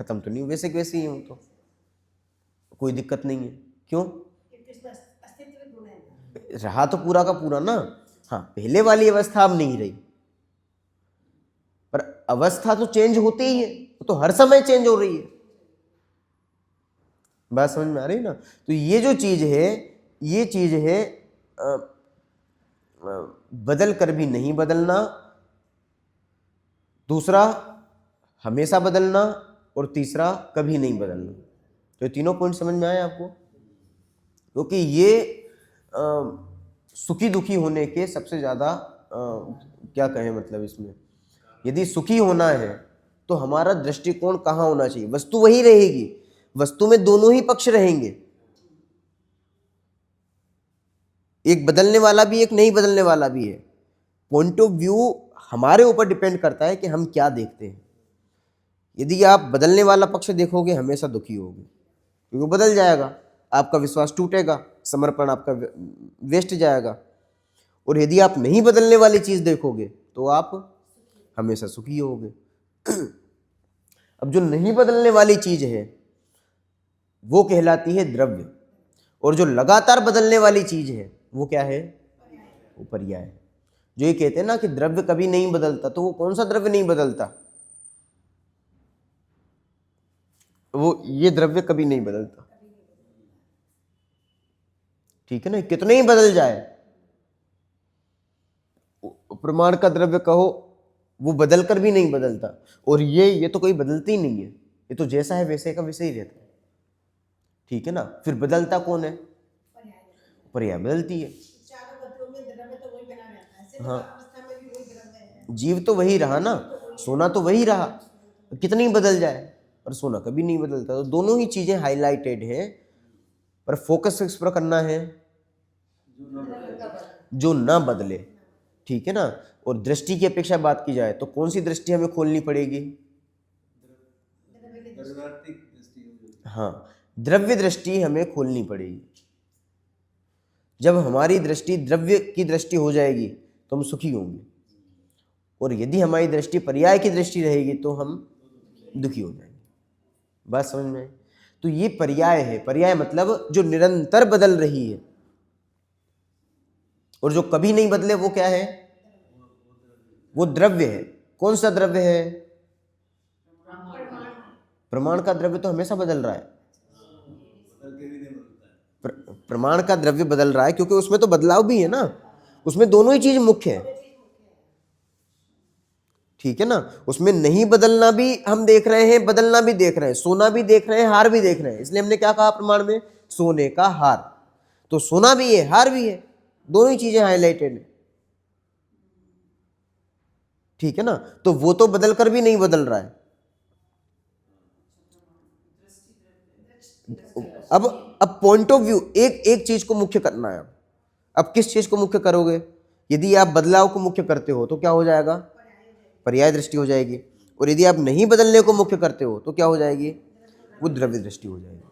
खत्म तो नहीं, वैसे के वैसे ही हो, तो कोई दिक्कत नहीं है। क्यों? क्योंकि उसमें अस्तित्व गुण है। रहा तो पूरा का पूरा ना। हाँ, पहले वाली अवस्था अब नहीं रही, पर अवस्था तो चेंज होती ही है, वो तो हर समय चेंज हो रही है। बात समझ में आ रही है ना? तो ये जो चीज है, ये चीज है बदल कर भी नहीं बदलना, दूसरा हमेशा बदलना, और तीसरा कभी नहीं बदलना। तो ये तीनों पॉइंट समझ में आए आपको? क्योंकि ये सुखी दुखी होने के सबसे ज्यादा क्या कहें, मतलब इसमें यदि सुखी होना है तो हमारा दृष्टिकोण कहाँ होना चाहिए? वस्तु वही रहेगी, वस्तु में दोनों ही पक्ष रहेंगे, एक बदलने वाला भी, एक नहीं बदलने वाला भी है। पॉइंट ऑफ व्यू हमारे ऊपर डिपेंड करता है कि हम क्या देखते हैं। यदि आप बदलने वाला पक्ष देखोगे, हमेशा दुखी होगे, क्योंकि वो बदल जाएगा, आपका विश्वास टूटेगा, समर्पण आपका वेस्ट जाएगा। और यदि आप नहीं बदलने वाली चीज देखोगे तो आप हमेशा सुखी होगे। अब जो नहीं बदलने वाली चीज है वो कहलाती है द्रव्य, और जो लगातार बदलने वाली चीज है वो क्या है? वो पर्याय है। जो ये कहते हैं ना कि द्रव्य कभी नहीं बदलता, तो वो कौन सा द्रव्य नहीं बदलता? वो ये द्रव्य कभी नहीं बदलता। ठीक है ना? कितने ही बदल जाए, प्रमाण का द्रव्य कहो, वो बदल कर भी नहीं बदलता। और ये तो कोई बदलती ही नहीं है, ये तो जैसा है वैसे का वैसे ही रहता है। ठीक है ना? फिर बदलता कौन है? पर्याय बदलती है। चारों गतियों में द्रव्य तो वही बना रहता है, सिर्फ हाँ। अवस्था में भी वही द्रव्य है। जीव तो वही रहा ना, सोना तो वही रहा, कितनी बदल जाए, पर सोना कभी नहीं बदलता। तो दोनों ही चीजें हाईलाइटेड हैं, पर फोकस किस पर करना है? जो ना बदले। ठीक है ना? और दृष्टि की अपेक्षा बात की जाए तो कौन सी दृष्टि हमें खोलनी पड़ेगी? द्रव्यात्मिक दृष्टि। हाँ, द्रव्य दृष्टि हमें खोलनी पड़ेगी। जब हमारी दृष्टि द्रव्य की दृष्टि हो जाएगी तो हम सुखी होंगे, और यदि हमारी दृष्टि पर्याय की दृष्टि रहेगी तो हम दुखी हो जाएंगे। बात समझ में आई? तो ये पर्याय है। पर्याय मतलब जो निरंतर बदल रही है, और जो कभी नहीं बदले वो क्या है? वो द्रव्य है। कौन सा द्रव्य है? प्रमाण का द्रव्य तो हमेशा बदल रहा है। बदल के भी नहीं बदलता है। प्रमाण का द्रव्य बदल रहा है क्योंकि उसमें तो बदलाव भी है ना, उसमें दोनों ही चीज मुख्य है। ठीक है ना? उसमें नहीं बदलना भी हम देख रहे हैं, बदलना भी देख रहे हैं, सोना भी देख रहे हैं, हार भी देख रहे हैं। इसलिए हमने क्या कहा प्रमाण में? सोने का हार। तो सोना भी है, हार भी है, दोनों ही चीजें हाईलाइटेड है। ठीक है ना? तो वो तो बदल कर भी नहीं बदल रहा है। अब पॉइंट ऑफ व्यू, एक चीज को मुख्य करना है। अब किस चीज को मुख्य करोगे? यदि आप बदलाव को मुख्य करते हो तो क्या हो जाएगा? पर्याय दृष्टि हो जाएगी। और यदि आप नहीं बदलने को मुख्य करते हो तो क्या हो जाएगी? वो द्रव्य दृष्टि हो जाएगी।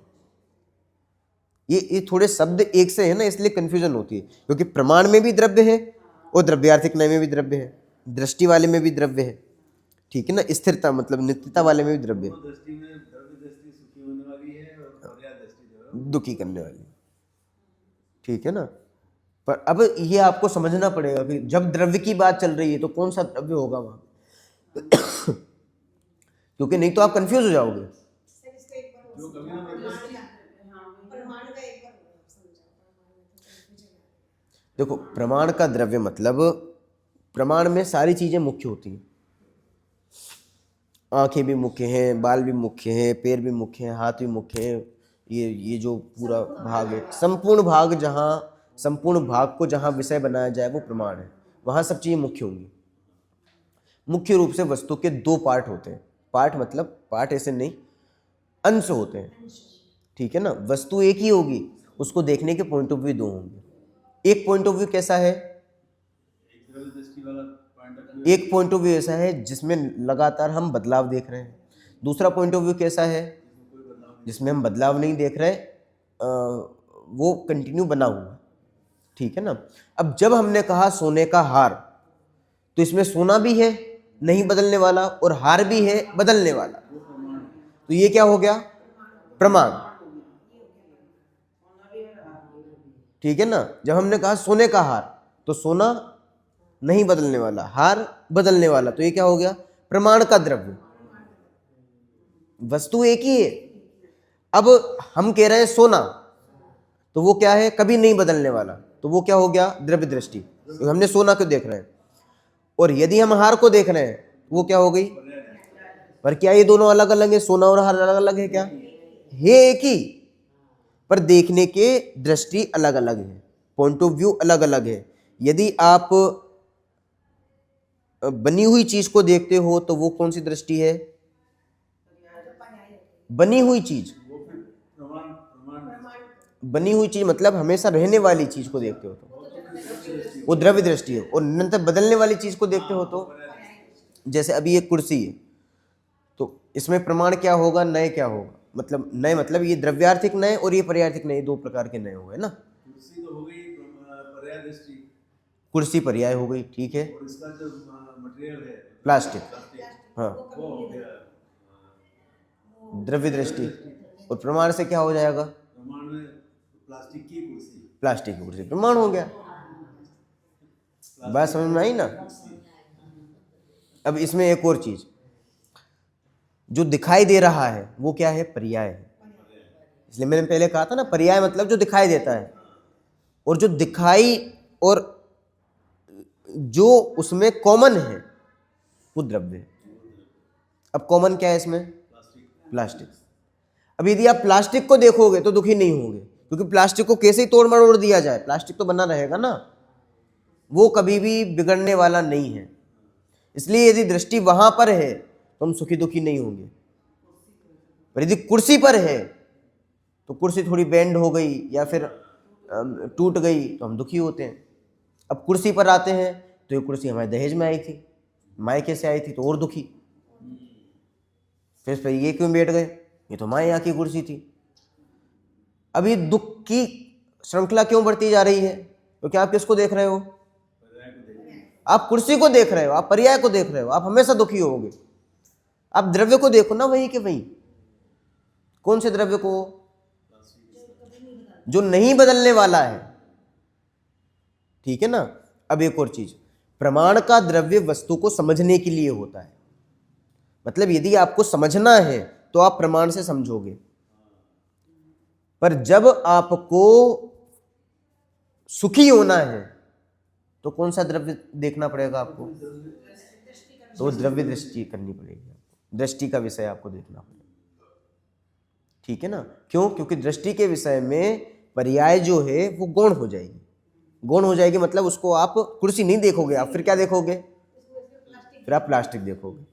ये थोड़े शब्द एक से है ना, इसलिए कंफ्यूजन होती है, क्योंकि प्रमाण में भी द्रव्य है और द्रव्यार्थिक नय में भी द्रव्य है, दृष्टि वाले में भी द्रव्य है। ठीक है ना? स्थिरता मतलब नित्यता वाले में भी द्रव्य है, दृष्टि में द्रव्य दृष्टि सुखी होने वाली है और पर्याय दृष्टि जो है दुखी करने वाली। ठीक है ना? पर अब ये आपको समझना पड़ेगा कि जब द्रव्य की बात चल रही है तो कौन सा द्रव्य होगा वहां क्योंकि नहीं तो आप कंफ्यूज हो जाओगे। सर इसका एक बार जो कभी ना कभी प्रमाण का एक बार समझाओ। प्रमाण में तो confusion है। देखो, प्रमाण का द्रव्य मतलब प्रमाण में सारी चीजें मुख्य होती हैं। आंखें भी मुख्य हैं, बाल भी मुख्य हैं, पैर भी मुख्य हैं, हाथ भी मुख्य हैं। ये जो पूरा भाग है, संपूर्ण भाग को जहाँ विषय बनाया जाए वो प्रमाण है। वहाँ सब चीजें मुख्य होंगी। मुख्य रूप से वस्तु के दो पार्ट होते हैं। पार्ट मतलब पार्ट ऐसे नहीं, अंश होते हैं, ठीक है ना। वस्तु एक ही होगी, उसको देखने के पॉइंट ऑफ व्यू दो होंगे। एक पॉइंट ऑफ व्यू कैसा है? एक द्रव्य दृष्टि वाला पॉइंट ऑफ व्यू, एक पॉइंट ऑफ व्यू ऐसा है जिसमें लगातार हम बदलाव देख रहे हैं। दूसरा पॉइंट ऑफ व्यू कैसा है? जिसमें हम बदलाव नहीं देख रहे, वो कंटिन्यू बना हुआ, ठीक है ना। अब जब हमने कहा सोने का हार, तो इसमें सोना भी है नहीं बदलने वाला और हार भी है बदलने वाला, तो ये क्या हो गया? प्रमाण, ठीक है ना। जब हमने कहा सोने का हार, तो सोना नहीं बदलने वाला, हार बदलने वाला, तो ये क्या हो गया? प्रमाण का द्रव्य। वस्तु एक ही है। अब हम कह रहे हैं सोना, तो वो क्या है? कभी नहीं बदलने वाला, तो वो क्या हो गया? द्रव्य दृष्टि, तो हमने सोना को देख रहे हैं। और यदि हम हार को देख रहे हैं, वो क्या हो गई? पर क्या ये दोनों अलग अलग है? सोना और हार अलग अलग है क्या? है एक ही, पर देखने के दृष्टि अलग अलग है, पॉइंट ऑफ व्यू अलग अलग है। यदि आप बनी हुई चीज को देखते हो तो वो कौन सी दृष्टि है? बनी हुई चीज। वो फिर प्रमाण प्रमाण बनी हुई चीज मतलब हमेशा रहने वाली चीज को देखते हो तो वो द्रव्य दृष्टि है। और निरंतर बदलने वाली चीज को देखते हो तो, जैसे अभी एक कुर्सी है, तो इसमें प्रमाण क्या होगा? नय क्या होगा? मतलब नय मतलब ये द्रव्यार्थिक नय और ये पर्यायर्थिक नय, दो प्रकार के नय हुए ना। कुर्सी तो हो गई पर्याय दृष्टि, कुर्सी पर्याय हो गई, ठीक है। और इसका जो मटेरियल है प्लास्टिक, प्लास्टिक, हाँ, वो हो गया द्रव्य दृष्टि। और प्रमाण से क्या हो जाएगा? प्रमाण में प्लास्टिक की कुर्सी, प्लास्टिक की कुर्सी प्रमाण हो गया। बात समझ में आई ना। अब इसमें एक और चीज जो दिखाई दे रहा है वो क्या है? पर्याय है। इसलिए मैंने पहले कहा था ना, पर्याय मतलब जो दिखाई देता है, और जो दिखाई और जो उसमें कॉमन है वो द्रव्य है। अब कॉमन क्या है इसमें? प्लास्टिक। अब यदि आप प्लास्टिक को देखोगे तो दुखी नहीं होंगे, क्योंकि प्लास्टिक को कैसे ही तोड़ मरोड़ दिया जाए, प्लास्टिक तो बना रहेगा ना, वो कभी भी बिगड़ने वाला नहीं है। इसलिए यदि दृष्टि वहां पर है तो हम सुखी दुखी नहीं होंगे। पर यदि कुर्सी पर है तो कुर्सी थोड़ी बेंड हो गई या फिर टूट गई तो हम दुखी होते हैं। अब कुर्सी पर आते हैं तो ये कुर्सी हमारे दहेज में आई थी, मायके से आई थी, तो और दुखी। फिर इस पर ये क्यों बैठ गए? ये तो माँ यहाँ की कुर्सी थी। अब ये दुख की श्रृंखला क्यों बढ़ती जा रही है? क्योंकि आप किसको देख रहे हो? आप कुर्सी को देख रहे हो, आप पर्याय को देख रहे हो, आप हमेशा दुखी होगे। आप द्रव्य को देखो ना, वही के वही। कौन से द्रव्य को? जो नहीं बदलने वाला है, ठीक है ना। अब एक और चीज, प्रमाण का द्रव्य वस्तु को समझने के लिए होता है। मतलब यदि आपको समझना है तो आप प्रमाण से समझोगे, पर जब आपको सुखी होना है तो कौन सा द्रव्य देखना पड़ेगा आपको? तो द्रव्य दृष्टि करनी पड़ेगी आपको, दृष्टि का विषय आपको देखना पड़ेगा, ठीक है ना। क्यों? क्योंकि दृष्टि के विषय में पर्याय जो है वो गौण हो जाएगी। गौण हो जाएगी मतलब उसको आप कुर्सी नहीं देखोगे, आप फिर क्या देखोगे? फिर आप प्लास्टिक देखोगे,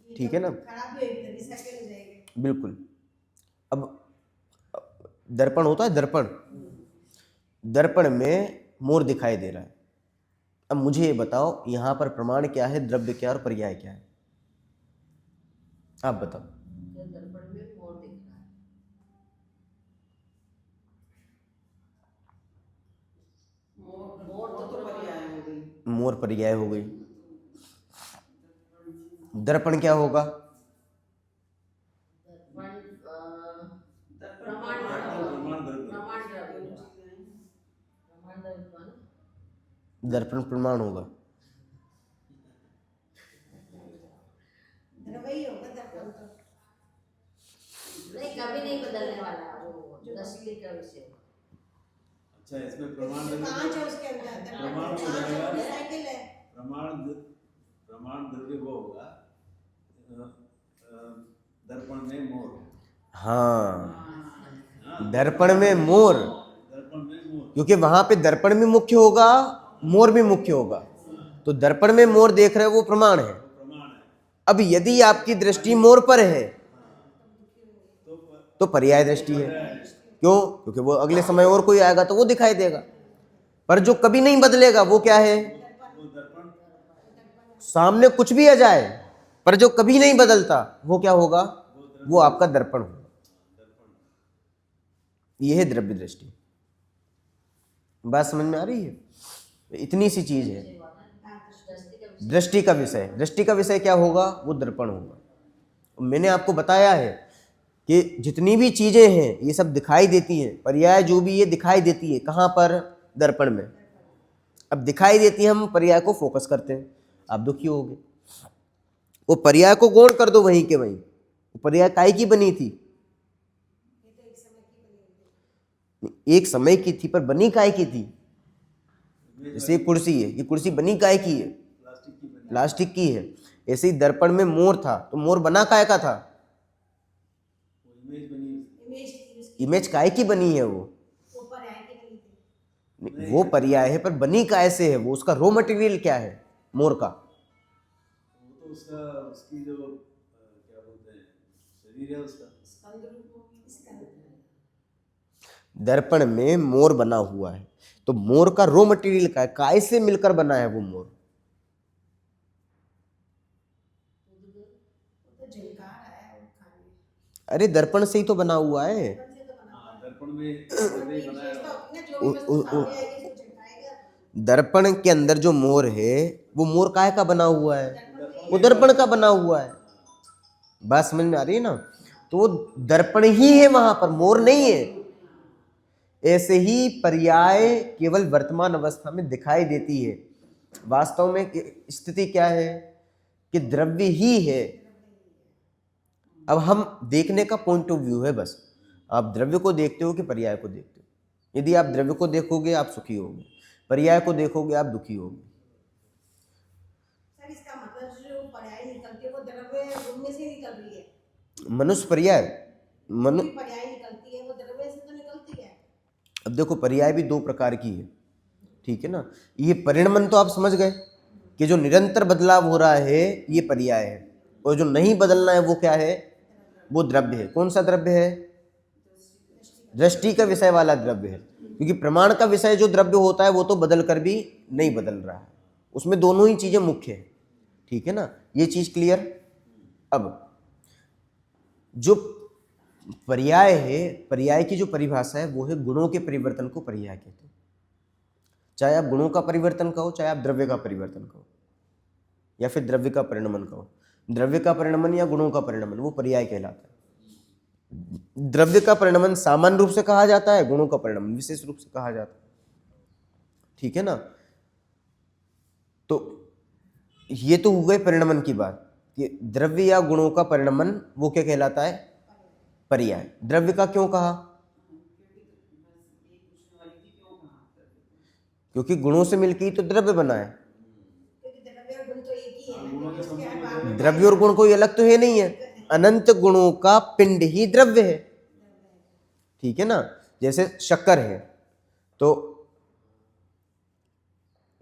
ठीक है ना। खराब भी होगी, रिसाइकल हो जाएगी। बिल्कुल। अब दर्पण होता है, दर्पण, दर्पण में मोर दिखाई दे रहा है। अब मुझे ये बताओ, यहां पर प्रमाण क्या है, द्रव्य क्या है और पर्याय क्या है? आप बताओ। दर्पण में मोर दिख रहा है। मोर तो पर्याय हो गई। मोर पर्याय हो गई। दर्पण क्या होगा? दर्पण प्रमाण द्रव्य। प्रमाण द्रव्य। प्रमाण द्रव्य दर्पण प्रमाण होगा। वही होगा दर्पण तो। नहीं, कभी नहीं बदलने वाला वो दृष्टि का विषय। अच्छा, इसमें प्रमाण कांच है उसके अंदर, प्रमाण दर्पण हो कांच है, जाएगा। साइकिल है। प्रमाण द्रव्य वो होगा दर्पण में मोर। हाँ, हाँ, दर्पण में मोर, दर्पण में मोर। क्योंकि वहां पे दर्पण भी मुख्य होगा, मोर भी मुख्य होगा। तो दर्पण में मोर देख रहे हो वो प्रमाण है। प्रमाण है। अब यदि आपकी दृष्टि मोर पर है तो तो पर्याय दृष्टि है। क्यों? क्योंकि वो अगले समय और कोई आएगा तो वो दिखाई देगा। पर जो कभी नहीं बदलेगा वो क्या है? वो दर्पण सामने कुछ भी आ जाए पर जो कभी नहीं बदलता वो क्या होगा? वो आपका दर्पण होगा। यह है द्रव्य दृष्टि। बात समझ में आ रही है? इतनी सी चीज है दृष्टि का विषय। दृष्टि का विषय क्या होगा? वो दर्पण होगा। मैंने आपको बताया है कि जितनी भी चीजें हैं ये सब दिखाई देती हैं। पर्याय जो भी ये दिखाई देती है कहाँ पर? दर्पण में। अब दिखाई देती है, हम पर्याय को फोकस करते हैं, आप दुखी हो गए। वो पर्याय को गौण कर दो वहीं के वहीं। वो पर्याय काय की बनी थी? एक समय की थी, पर बनी काय की थी? जैसे ये कुर्सी है, ये कुर्सी बनी काय की है? प्लास्टिक की बनी। प्लास्टिक की है। ऐसे ही दर्पण में मोर था, तो मोर बना काय का था? वो इमेज बनी उसकी। इमेज थी उसकी, इमेज काय की बनी है? वो ऊपर आए की बनी थी। नहीं, वो पर्याय है, पर बनी काय से है? वो उसका रॉ मटेरियल क्या है मोर का? वो तो उसका उसकी जो क्या बोलते हैं शरीर है उसका। स्कंद रूप होगी, स्कंद। दर्पण में मोर बना हुआ है, तो मोर का रॉ मटेरियल क्या है? काय से मिलकर बना है वो मोर? तो झुमकार आया वो खाने। अरे दर्पण से ही तो बना हुआ है। दर्पण से तो बना हुआ हाँ, है। दर्पण में दर्पण ही की बनाया विशेषता हुआ। होती है ना, जो भी वस्तु सामने आएगी उसको झुकाएगा। दर्पण के अंदर जो मोर है वो मोर काय का बना हुआ है? दर्पण में वो दर्पण का बना हुआ है। बात समझ में आ रही है ना? तो वो दर्पण ही है, वहां पर मोर नहीं है। ऐसे ही पर्याय केवल वर्तमान अवस्था में दिखाई देती है। वास्तव में स्थिति क्या है कि द्रव्य ही है। अब हम देखने का पॉइंट ऑफ व्यू है बस। आप द्रव्य को देखते हो कि पर्याय को देखते हो? यदि आप द्रव्य को देखोगे आप सुखी होगे, पर्याय को देखोगे आप दुखी होगे। सर इसका मतलब जो पर्याय निकलती है वो द्रव्य गुण में से निकल रही है। मनुष्य पर्याय कोई पर्याय निकलती है वो द्रव्य से तो निकलती है। अब देखो, पर्याय भी दो प्रकार की है, ठीक है ना? ये परिणमन तो आप समझ गए कि जो निरंतर बदलाव हो रहा है ये पर्याय है, और जो नहीं बदलना है वो क्या है? वो द्रव्य है। कौन सा द्रव्य है? दृष्टि का विषय वाला द्रव्य है। क्योंकि प्रमाण का विषय जो द्रव्य होता है वो तो बदल कर भी नहीं बदल रहा है, उसमें दोनों ही चीजें मुख्य है, ठीक है ना? ये चीज क्लियर? अब जो पर्याय है, पर्याय की जो परिभाषा है वो है गुणों के परिवर्तन को पर्याय कहते हैं। चाहे आप गुणों का परिवर्तन कहो, चाहे आप द्रव्य का परिवर्तन कहो, या फिर द्रव्य का परिणमन कहो। द्रव्य का परिणमन या गुणों का परिणमन वो पर्याय कहलाता है। द्रव्य का परिणमन सामान्य रूप से कहा जाता है, गुणों का परिणमन विशेष रूप से कहा जाता है, ठीक है ना? तो ये तो हो गए परिणमन की बात कि द्रव्य या गुणों का परिणमन वो क्या कहलाता है? पर्याय। द्रव्य का क्यों कहा? क्योंकि गुणों से मिलकर ही तो द्रव्य बना है। क्योंकि द्रव्य और गुण तो एक ही है ना, क्योंकि उसके बाद में द्रव्य और गुण कोई अलग तो है नहीं है। अनंत गुणों का पिंड ही द्रव्य है, ठीक है ना? जैसे शक्कर है तो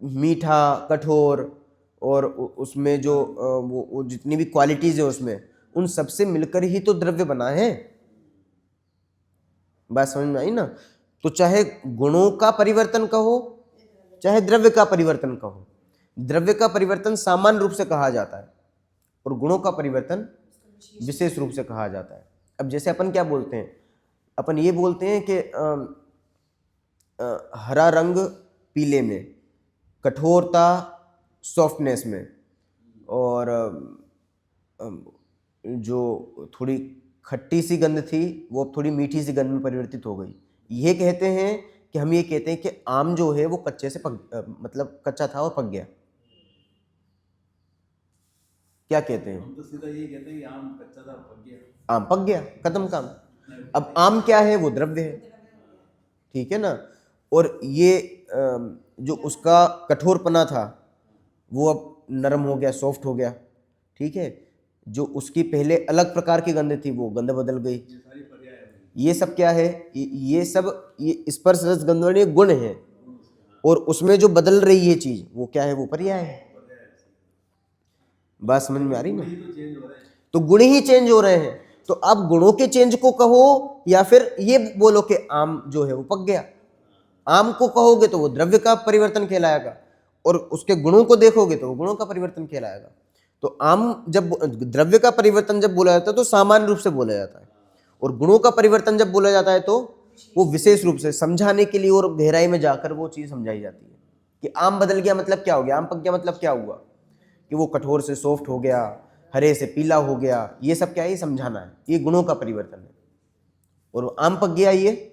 मीठा, कठोर और उसमें जो वो जितनी भी क्वालिटीज है उसमें, उन सबसे मिलकर ही तो द्रव्य बना है। बात समझ में आई ना? तो चाहे गुणों का परिवर्तन कहो, चाहे द्रव्य का परिवर्तन कहो, द्रव्य का परिवर्तन सामान्य रूप से कहा जाता है और गुणों का परिवर्तन विशेष रूप से कहा जाता है। अब जैसे अपन क्या बोलते हैं? अपन ये बोलते हैं कि हरा रंग पीले में, कठोरता सॉफ्टनेस में, और जो थोड़ी खट्टी सी गंध थी वो अब थोड़ी मीठी सी गंध में परिवर्तित हो गई। ये कहते हैं कि हम ये कहते हैं कि आम जो है वो कच्चे से मतलब कच्चा था और पक गया? क्या कहते हैं? हम तो सीधा ये कहते हैं कि आम कच्चा था पक गया। आम पक गया, खत्म काम। अब आम क्या है? वो द्रव्य है, ठीक है ना। और ये जो उसका कठोरपना था वो अब नरम हो गया, सॉफ्ट हो गया, ठीक है। जो उसकी पहले अलग प्रकार की गंध थी वो गंध बदल गई। ये सारी पर्याय है। ये सब क्या है? ये सब ये स्पर्श रस गंध वाले गुण हैं, और उसमें जो बदल रही है चीज वो क्या है? वो पर्याय है। बात समझ में आ रही ना? ये तो चेंज हो रहे हैं। तो गुण ही चेंज हो रहे हैं। तो आप गुणों के चेंज को कहो या फिर ये बोलो कि आम जो है वो पक गया। आम को कहोगे तो वो द्रव्य का परिवर्तन कहलाएगा, और उसके गुणों को देखोगे तो वो गुणों का परिवर्तन कहलाएगा। तो आम जब द्रव्य का परिवर्तन जब बोला जाता है तो सामान्य रूप से बोला जाता है, और गुणों का परिवर्तन जब बोला जाता है तो वो विशेष रूप से समझाने के लिए और गहराई में जाकर वो चीज समझाई जाती है कि आम बदल गया मतलब क्या हो गया, आम पक गया मतलब क्या हुआ, कि वो कठोर से सॉफ्ट हो गया, हरे से पीला हो गया। ये सब क्या है? ये समझाना है, ये गुणों का परिवर्तन है। और आम पक गया ये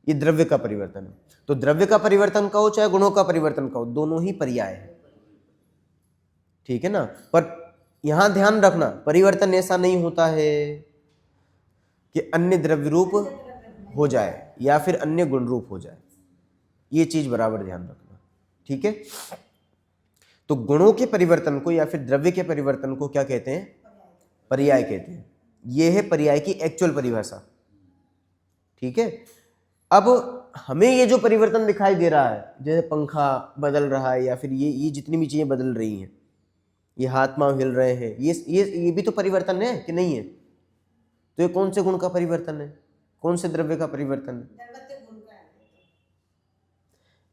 द्रव्य का परिवर्तन है। तो द्रव्य का परिवर्तन कहो चाहे गुणों का परिवर्तन कहो, दोनों ही पर्याय है, ठीक है ना। पर यहां ध्यान रखना, परिवर्तन ऐसा नहीं होता है कि अन्य द्रव्य रूप हो जाए या फिर अन्य गुण रूप हो जाए। ये चीज बराबर ध्यान रखना, ठीक है। तो गुणों के परिवर्तन को या फिर द्रव्य के परिवर्तन को क्या कहते हैं? पर्याय कहते हैं। ये है पर्याय की एक्चुअल परिभाषा, ठीक है। अब हमें ये जो परिवर्तन दिखाई दे रहा है, जैसे पंखा बदल रहा है या फिर ये जितनी भी चीजें बदल रही हैं, ये हाथ पांव हिल रहे हैं, ये भी तो परिवर्तन है कि नहीं है? तो ये कौन से गुण का परिवर्तन है? कौन से द्रव्य का परिवर्तन है? दरवत्य गुण का है।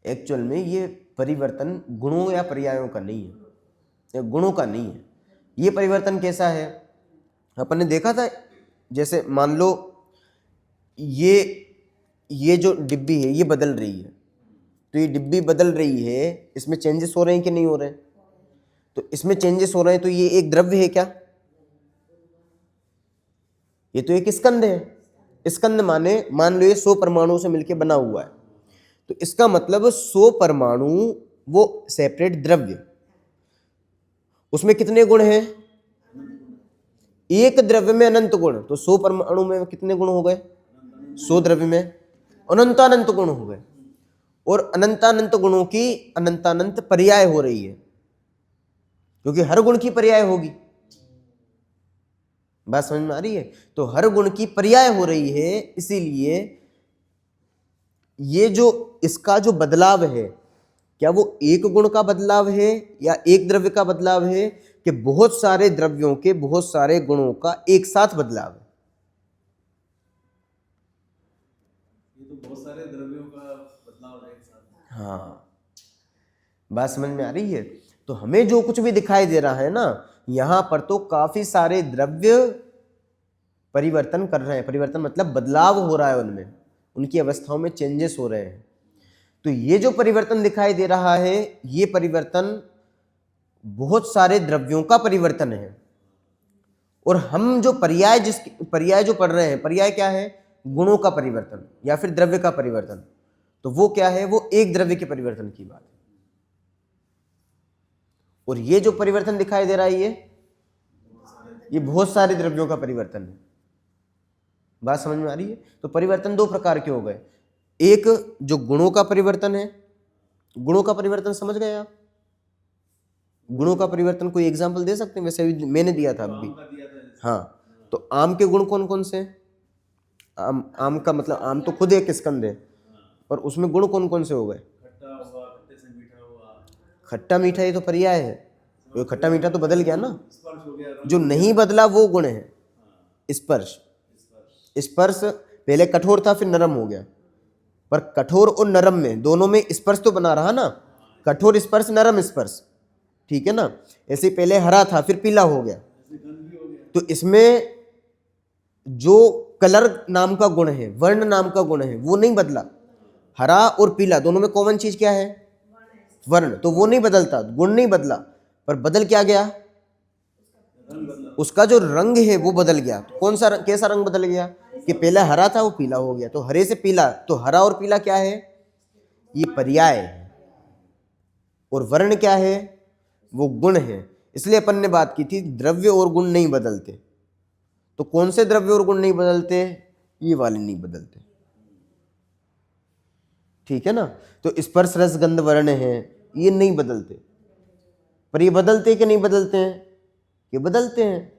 एक्चुअल में ये परिवर्तन गुणों या पर्यायों का नहीं है, ये गुणों का नहीं है। ये परिवर्तन कैसा है? अपन ने देखा था, जैसे मान लो ये जो डिब्बी है ये बदल रही है, तो ये डिब्बी बदल रही है, इसमें चेंजेस हो रहे हैं कि नहीं हो रहे हैं? तो इसमें चेंजेस हो रहे हैं, तो ये एक द्रव्य है क्या? ये तो एक स्कंध है। स्कंध माने मान लो ये 100 परमाणुओं से मिलकर बना हुआ है, तो इसका मतलब 100 परमाणु वो सेपरेट द्रव्य, उसमें कितने गुण हैं? एक द्रव्य में अनंत गुण, तो 100 परमाणु में कितने गुण हो गए? 100 द्रव्य में अनंतानंत गुण हो गए, और अनंतानंत गुणों की अनंतानंत पर्याय हो रही है, क्योंकि हर गुण की पर्याय होगी। बात समझ में आ रही है? तो हर गुण की पर्याय हो रही है, इसीलिए ये जो इसका जो बदलाव है, क्या वो एक गुण का बदलाव है या एक द्रव्य का बदलाव है, कि बहुत सारे द्रव्यों के बहुत सारे गुणों का एक साथ बदलाव है? ये तो बहुत सारे द्रव्यों का बदलाव है एक साथ। हाँ, बात समझ में आ रही है? तो हमें जो कुछ भी दिखाई दे रहा है ना, यहां पर तो काफी सारे द्रव्य परिवर्तन कर रहे हैं। परिवर्तन मतलब बदलाव हो रहा है उनमें, उनकी अवस्थाओं में चेंजेस हो रहे हैं। तो ये जो परिवर्तन दिखाई दे रहा है, ये परिवर्तन बहुत सारे द्रव्यों का परिवर्तन है। और हम जो पर्याय जो पढ़ रहे हैं, पर्याय क्या है? गुणों का परिवर्तन या फिर द्रव्य का परिवर्तन। तो वो क्या है? वो एक द्रव्य के परिवर्तन की बात है। और ये जो परिवर्तन दिखाई दे रहा है ये बहुत सारे द्रव्यों का परिवर्तन है। बात समझ में आ रही है? तो परिवर्तन दो प्रकार के हो गए, एक जो गुणों का परिवर्तन है। गुणों का परिवर्तन समझ गए आप? गुणों का परिवर्तन कोई एग्जांपल दे सकते हैं? वैसे अभी मैंने दिया था अभी। हाँ, तो आम के गुण कौन कौन से हैं? आम का मतलब आम तो खुद एक स्कंद है, और उसमें गुण कौन कौन से हो गए? खट्टा हुआ, खट्टे से मीठा हुआ। खट्टा मीठा ये तो पर्याय है, वो खट्टा मीठा तो बदल गया ना। स्पर्श हो गया। जो नहीं बदला वो गुण है स्पर्श। स्पर्श पहले कठोर था फिर नरम हो गया, पर कठोर और नरम में दोनों में स्पर्श तो बना रहा ना, कठोर स्पर्श नरम स्पर्श, ठीक है ना। ऐसे पहले हरा था फिर पीला हो गया, तो इसमें जो कलर नाम का गुण है, वर्ण नाम का गुण है, वो नहीं बदला। हरा और पीला दोनों में कॉमन चीज क्या है? वर्ण। तो वो नहीं बदलता, गुण नहीं बदला, पर बदल क्या गया? उसका जो रंग है वो बदल गया। कौन सा रंग, कैसा रंग बदल गया? कि पहले हरा था वो पीला हो गया, तो हरे से पीला, तो हरा और पीला क्या है, ये पर्याय है। और वर्ण क्या है, वो गुण है। इसलिए अपन ने बात की थी द्रव्य और गुण नहीं बदलते। तो कौन से द्रव्य और गुण नहीं बदलते, ये वाले नहीं बदलते, ठीक है ना। तो स्पर्श रस गंध वर्ण है, ये नहीं बदलते, पर ये बदलते कि नहीं बदलते हैं, ये बदलते हैं।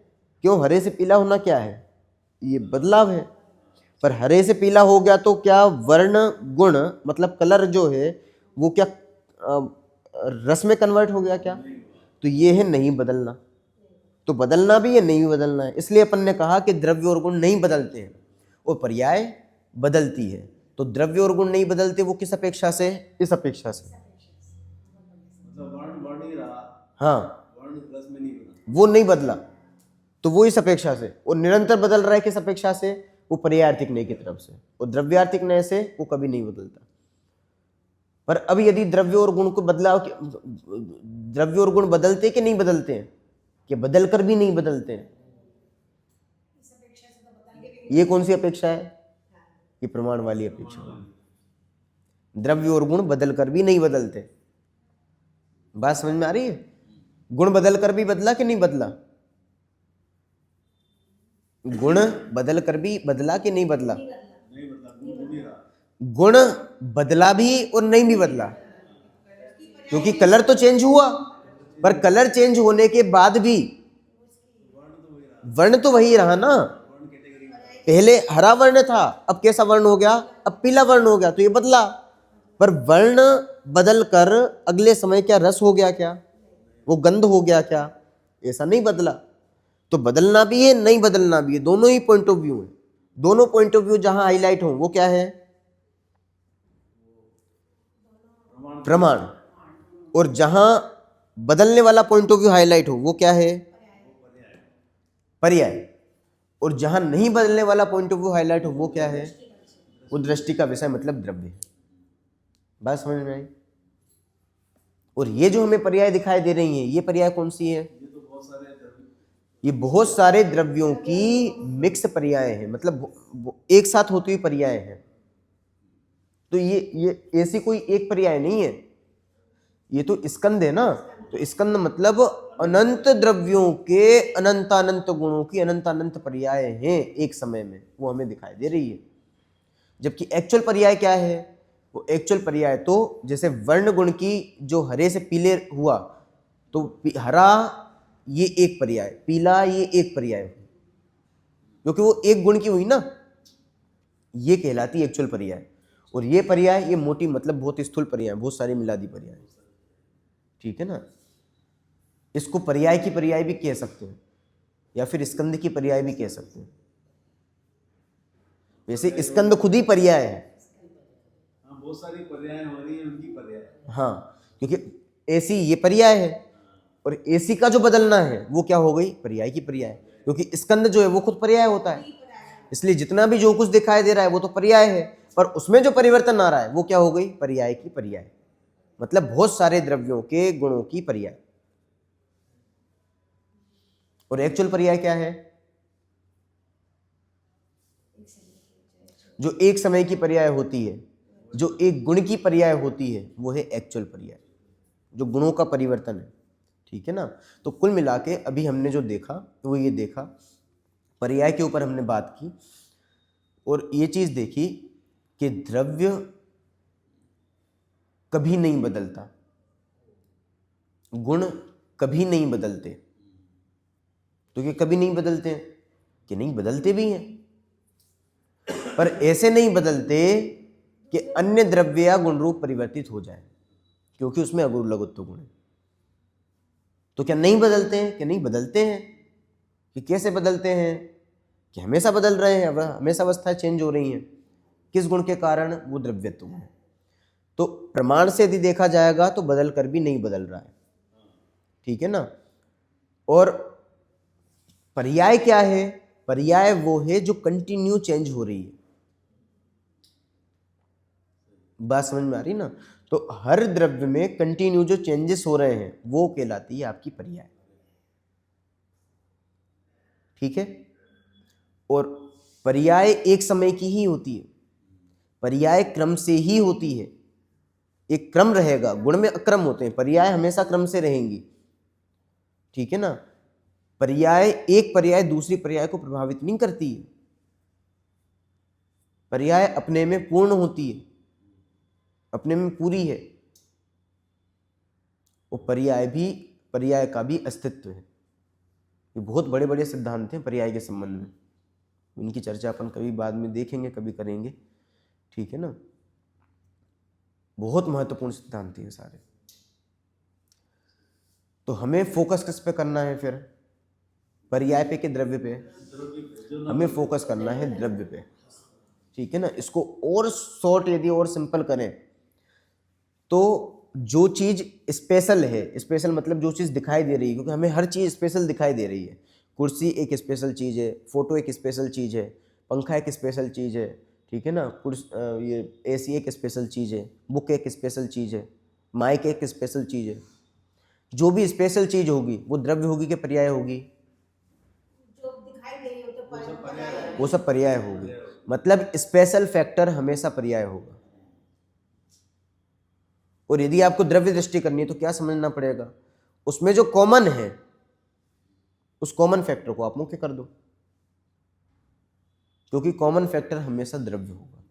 क्यों, हरे से पीला होना क्या है, ये बदलाव है। पर हरे से पीला हो गया तो क्या वर्ण गुण मतलब कलर जो है वो क्या रस में कन्वर्ट हो गया क्या, तो ये है नहीं बदलना। तो बदलना भी है, नहीं बदलना है। इसलिए अपन ने कहा कि द्रव्य और गुण नहीं बदलते हैं और पर्याय बदलती है। तो द्रव्य और गुण नहीं बदलते, वो किस अपेक्षा से, इस अपेक्षा से। मतलब वर्ण वर्ण ही रहा, हाँ, वर्ण रस में नहीं बना। वो नहीं बदला, तो वो इस अपेक्षा से। और निरंतर बदल रहा है किस अपेक्षा से, वो पर्यायार्थिक नय की तरफ से। और द्रव्यार्थिक नय से वो कभी नहीं बदलता। पर अब यदि द्रव्य और गुण को बदलाव, द्रव्य और गुण बदलते कि नहीं बदलते हैं, कि बदल कर भी नहीं बदलते हैं, ये कौन सी अपेक्षा है, ये प्रमाण वाली अपेक्षा है। द्रव्य और गुण बदल कर भी नहीं बदलते। बात समझ में आ रही है। गुण बदल कर भी बदला कि नहीं बदला, गुण बदल कर भी बदला कि नहीं बदला, नहीं मतलब गुण ही रहा। गुण बदला भी और नहीं भी बदला, क्योंकि कलर तो चेंज हुआ, पर कलर चेंज होने के बाद भी वर्ण तो वही रहा ना। पहले हरा वर्ण था, अब कैसा वर्ण हो गया, अब पीला वर्ण हो गया, तो ये बदला। पर वर्ण बदल कर अगले समय क्या रस हो गया क्या, वो गंध हो गया क्या, ऐसा नहीं बदला। तो बदलना भी है, नहीं बदलना भी है, दोनों ही पॉइंट ऑफ व्यू है। दोनों पॉइंट ऑफ व्यू जहां हाईलाइट हो वो क्या है, प्रमाण। और जहां बदलने वाला पॉइंट ऑफ व्यू हाईलाइट हो वो क्या है, पर्याय। और जहां नहीं बदलने वाला पॉइंट ऑफ व्यू हाईलाइट हो वो क्या है, वो दृष्टि का विषय मतलब द्रव्य है। बात समझ में आई। और ये जो हमें पर्याय दिखाई दे रही हैं, ये पर्याय कौन सी है, ये तो बहुत सारे द्रव्य, ये बहुत सारे द्रव्यों की मिक्स पर्याय है, मतलब एक साथ होती हुई पर्याय है। तो ये ऐसी कोई एक पर्याय नहीं है, ये तो स्कंद है ना। तो स्कंद मतलब अनंत द्रव्यों के अनंतानंत गुणों की अनंतानंत पर्याय हैं एक समय में, वो हमें दिखाई दे रही है। जबकि एक्चुअल पर्याय क्या है, वो एक्चुअल पर्याय तो जैसे वर्ण गुण की जो हरे से पीले हुआ, तो हरा ये एक पर्याय, पीला ये एक पर्याय, क्योंकि वो एक गुण की हुई ना, ये कहलाती है एक्चुअल पर्याय। और ये पर्याय, ये मोटी मतलब बहुत स्थूल पर्याय, बहुत सारी मिला दी पर्याय, ठीक है ना। इसको पर्याय की पर्याय भी कह सकते हैं, या फिर स्कंद की पर्याय भी कह सकते हैं। वैसे स्कंद खुद ही पर्याय है। हाँ बहुत सारी पर्याय हो रही है, उनकी पर्याय। हाँ, क्योंकि ऐसी ये पर्याय है, और ऐसी का जो बदलना है वो क्या हो गई, पर्याय की पर्याय। क्योंकि स्कंद जो है वो खुद पर्याय होता है, इसलिए जितना भी जो कुछ दिखाई दे रहा है वो तो पर्याय है, पर उसमें जो परिवर्तन आ रहा है वो क्या हो गई, पर्याय की पर्याय। मतलब बहुत सारे द्रव्यों के गुणों की पर्याय। और एक्चुअल पर्याय क्या है, जो एक समय की पर्याय होती है, जो एक गुण की पर्याय होती है, वो है एक्चुअल पर्याय, जो गुणों का परिवर्तन है, ठीक है ना। तो कुल मिला के अभी हमने जो देखा वो ये देखा, पर्याय के ऊपर हमने बात की, और ये चीज देखी कि द्रव्य कभी नहीं बदलता, गुण कभी नहीं बदलते। तो ये कभी नहीं बदलते हैं कि नहीं, बदलते भी हैं, पर ऐसे नहीं बदलते कि अन्य द्रव्य या गुण रूप परिवर्तित हो जाए, क्योंकि उसमें अगुरु लघुत्व गुण है। तो क्या नहीं बदलते हैं, कि नहीं बदलते हैं। कि कैसे बदलते हैं, कि हमेशा बदल रहे हैं, हमेशा अवस्थाएं चेंज हो रही हैं। किस गुण के कारण, वो द्रव्यत्व गुण है। तो प्रमाण से यदि देखा जाएगा तो बदल कर भी नहीं बदल रहा है, ठीक है ना। और पर्याय क्या है, पर्याय वो है जो कंटिन्यू चेंज हो रही है। बात समझ में आ रही ना। तो हर द्रव्य में कंटिन्यू जो चेंजेस हो रहे हैं वो कहलाती है आपकी पर्याय, ठीक है। और पर्याय एक समय की ही होती है, पर्याय क्रम से ही होती है, एक क्रम रहेगा। गुण में अक्रम होते हैं, पर्याय हमेशा क्रम से रहेंगी, ठीक है ना। पर्याय, एक पर्याय दूसरी पर्याय को प्रभावित नहीं करती है, पर्याय अपने में पूर्ण होती है, अपने में पूरी है। वो पर्याय का भी अस्तित्व है। ये बहुत बड़े बड़े सिद्धांत हैं पर्याय के संबंध में, इनकी चर्चा अपन कभी बाद में देखेंगे, कभी करेंगे, ठीक है ना। बहुत महत्वपूर्ण सिद्धांत हैं सारे। तो हमें फोकस किस पे करना है फिर? पर्याय पे कि द्रव्य पे? हमें फोकस करना है द्रव्य पे, ठीक है ना। इसको और शॉर्ट यदि और सिंपल करें तो जो चीज स्पेशल है, स्पेशल मतलब जो चीज दिखाई दे रही है, क्योंकि हमें हर चीज स्पेशल दिखाई दे रही है। कुर्सी एक स्पेशल चीज है, फोटो एक स्पेशल चीज है, पंखा एक स्पेशल चीज है, ठीक है ना। ये एसी एक स्पेशल चीज है, बुक एक स्पेशल चीज है, माइक एक स्पेशल चीज है। जो भी स्पेशल चीज होगी वो द्रव्य होगी कि पर्याय होगी? जो दिखाई दे रही हो तो पर्याय वो सब पर्याय होगी। मतलब स्पेशल फैक्टर हमेशा पर्याय होगा। और यदि आपको द्रव्य दृष्टि करनी है तो क्या समझना पड़ेगा? उसमें जो कॉमन है उस कॉमन फैक्टर को आप मुख्य कर दो, क्योंकि कॉमन फैक्टर हमेशा द्रव्य होगा।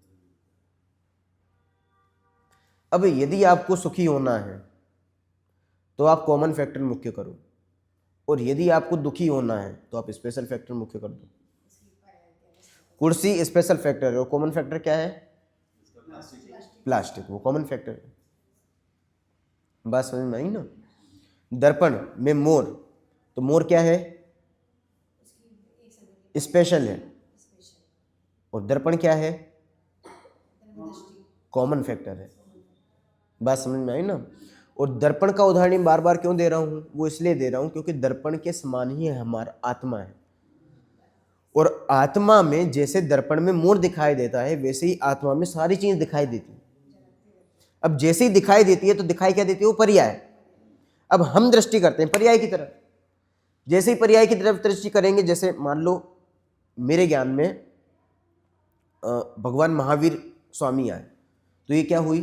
अब यदि आपको सुखी होना है तो आप कॉमन फैक्टर मुख्य करो, और यदि आपको दुखी होना है तो आप स्पेशल फैक्टर मुख्य कर दो। कुर्सी स्पेशल फैक्टर है और कॉमन फैक्टर क्या है? प्लास्टिक, वो कॉमन फैक्टर है। बात समझ में आई ना। दर्पण में मोर, तो मोर क्या है? स्पेशल है। और दर्पण क्या है? कॉमन फैक्टर है। बात समझ में आई ना। और दर्पण का उदाहरण बार बार क्यों दे रहा हूं? वो इसलिए दे रहा हूं क्योंकि दर्पण के समान ही हमारा आत्मा है, और आत्मा में जैसे दर्पण में मोर दिखाई देता है वैसे ही आत्मा में सारी चीज दिखाई देती है। अब जैसे ही दिखाई देती है तो दिखाई क्या देती है? वो पर्याय। अब हम दृष्टि करते हैं पर्याय की तरफ। जैसे ही पर्याय की तरफ दृष्टि करेंगे, जैसे मान लो मेरे ज्ञान में भगवान महावीर स्वामी आए, तो ये क्या हुई?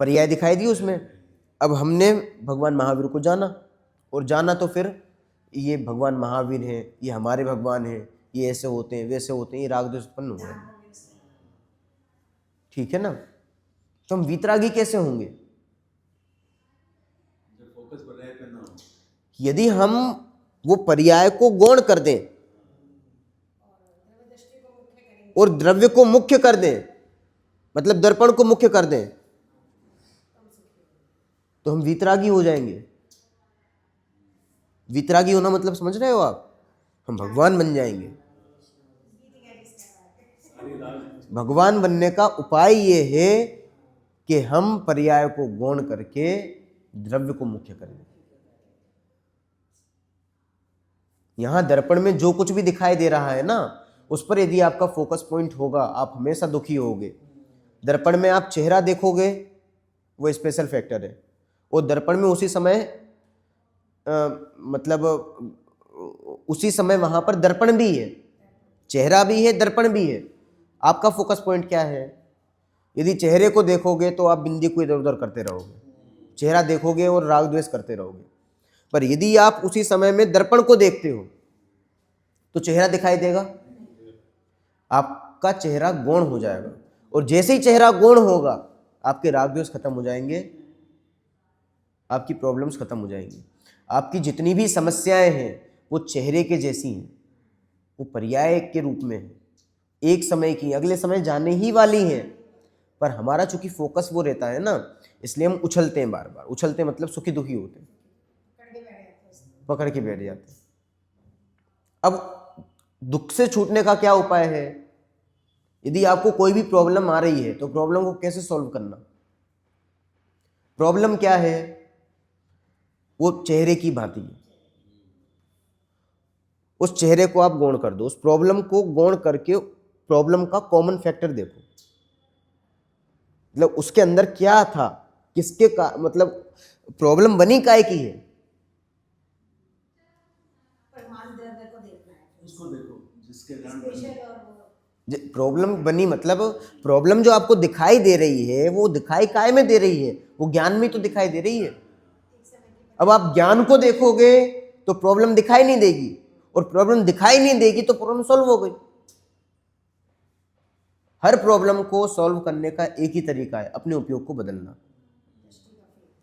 पर्याय दिखाई दी उसमें। अब हमने भगवान महावीर को जाना, और जाना तो फिर ये भगवान महावीर हैं, ये हमारे भगवान हैं, ये ऐसे होते हैं वैसे होते हैं, ये राग द्वेष उत्पन्न हुआ है, ठीक है ना। तो हम वीतरागी कैसे होंगे? जब फोकस पर्याय पे ना हो, यदि हम वो पर्याय को गौण कर दें और द्रव्य को मुख्य कर दें, मतलब दर्पण को मुख्य कर दें, तो हम वीतरागी हो जाएंगे। वीतरागी होना मतलब समझ रहे हो आप? हम भगवान बन जाएंगे। भगवान बनने का उपाय ये है कि हम पर्याय को गौण करके द्रव्य को मुख्य करें। यहां दर्पण में जो कुछ भी दिखाई दे रहा है ना, उस पर यदि आपका फोकस पॉइंट होगा, आप हमेशा दुखी होगे। दर्पण में आप चेहरा देखोगे, वो स्पेशल फैक्टर है, और दर्पण में उसी समय मतलब उसी समय वहां पर दर्पण भी है, चेहरा भी है, दर्पण भी है। आपका फोकस पॉइंट क्या है? यदि चेहरे को देखोगे तो आप बिंदी को इधर उधर करते रहोगे, चेहरा देखोगे और राग द्वेष करते रहोगे। पर यदि आप उसी समय में दर्पण को देखते हो तो चेहरा दिखाई देगा, आपका चेहरा गौण हो जाएगा, और जैसे ही चेहरा गौण होगा आपके राग द्वेष खत्म हो जाएंगे, आपकी प्रॉब्लम्स खत्म हो जाएंगी। आपकी जितनी भी समस्याएं हैं वो चेहरे के जैसी हैं, वो पर्याय के रूप में है, एक समय की, अगले समय जाने ही वाली हैं। पर हमारा चूंकि फोकस वो रहता है ना, इसलिए हम उछलते हैं, बार बार उछलते हैं, मतलब सुखी दुखी होते हैं, पकड़ के बैठ जाते हैं। अब दुख से छूटने का क्या उपाय है? यदि आपको कोई भी प्रॉब्लम आ रही है तो प्रॉब्लम को कैसे सॉल्व करना? प्रॉब्लम क्या है? वो चेहरे की भांति है। उस चेहरे को आप गौण कर दो, उस प्रॉब्लम को गौण करके प्रॉब्लम का कॉमन फैक्टर देखो, मतलब उसके अंदर क्या था, किसके का, मतलब प्रॉब्लम बनी काय की है, परमाणु द्रव्य को देखना है, उसको देखो जिसके कारण स्पेशल प्रॉब्लम बनी मतलब प्रॉब्लम जो आपको दिखाई दे रही है वो दिखाई काय में दे रही है, वो ज्ञान में तो दिखाई दे रही है। अब आप ज्ञान को देखोगे तो प्रॉब्लम दिखाई नहीं देगी, और प्रॉब्लम दिखाई नहीं देगी तो प्रॉब्लम सॉल्व हो गई। हर प्रॉब्लम को सॉल्व करने का एक ही तरीका है, अपने उपयोग को बदलना,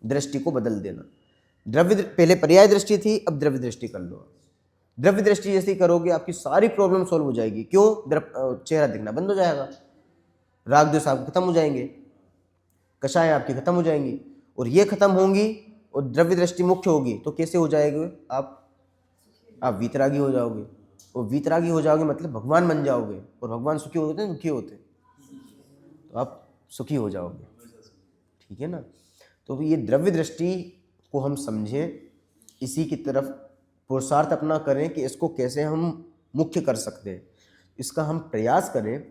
दृष्टि को बदल देना। पहले पर्याय दृष्टि थी, अब द्रव्य दृष्टि कर लो। द्रव्य दृष्टि जैसे करोगे आपकी सारी प्रॉब्लम सॉल्व हो जाएगी। क्यों? चेहरा दिखना बंद हो जाएगा, राग द्वेष आपके खत्म हो जाएंगे, कषाय आपकी खत्म हो जाएंगी, और ये खत्म होंगी और द्रव्य दृष्टि मुख्य होगी तो कैसे हो जाएगा? आप वीतरागी हो जाओगे, और वीतरागी हो जाओगे मतलब भगवान बन जाओगे, और भगवान सुखी होते हैं दुखी होते हैं, तो आप सुखी हो जाओगे। ठीक है ना? तो ये द्रव्य दृष्टि को हम समझें, इसी की तरफ पुरुषार्थ अपना करें कि इसको कैसे हम मुख्य कर सकते हैं, इसका हम प्रयास करें।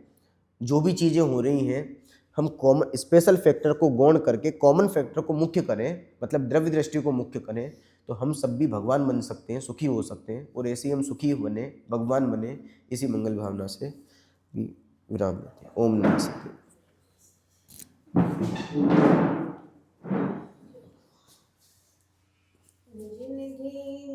जो भी चीज़ें हो रही हैं हम कॉमन स्पेशल फैक्टर को गौण करके कॉमन फैक्टर को मुख्य करें, मतलब द्रव्य दृष्टि को मुख्य करें, तो हम सब भी भगवान बन सकते हैं, सुखी हो सकते हैं, और ऐसे ही हम सुखी बने, भगवान बने, इसी मंगल भावना से विराम देते हैं। ओम नमः शिवाय।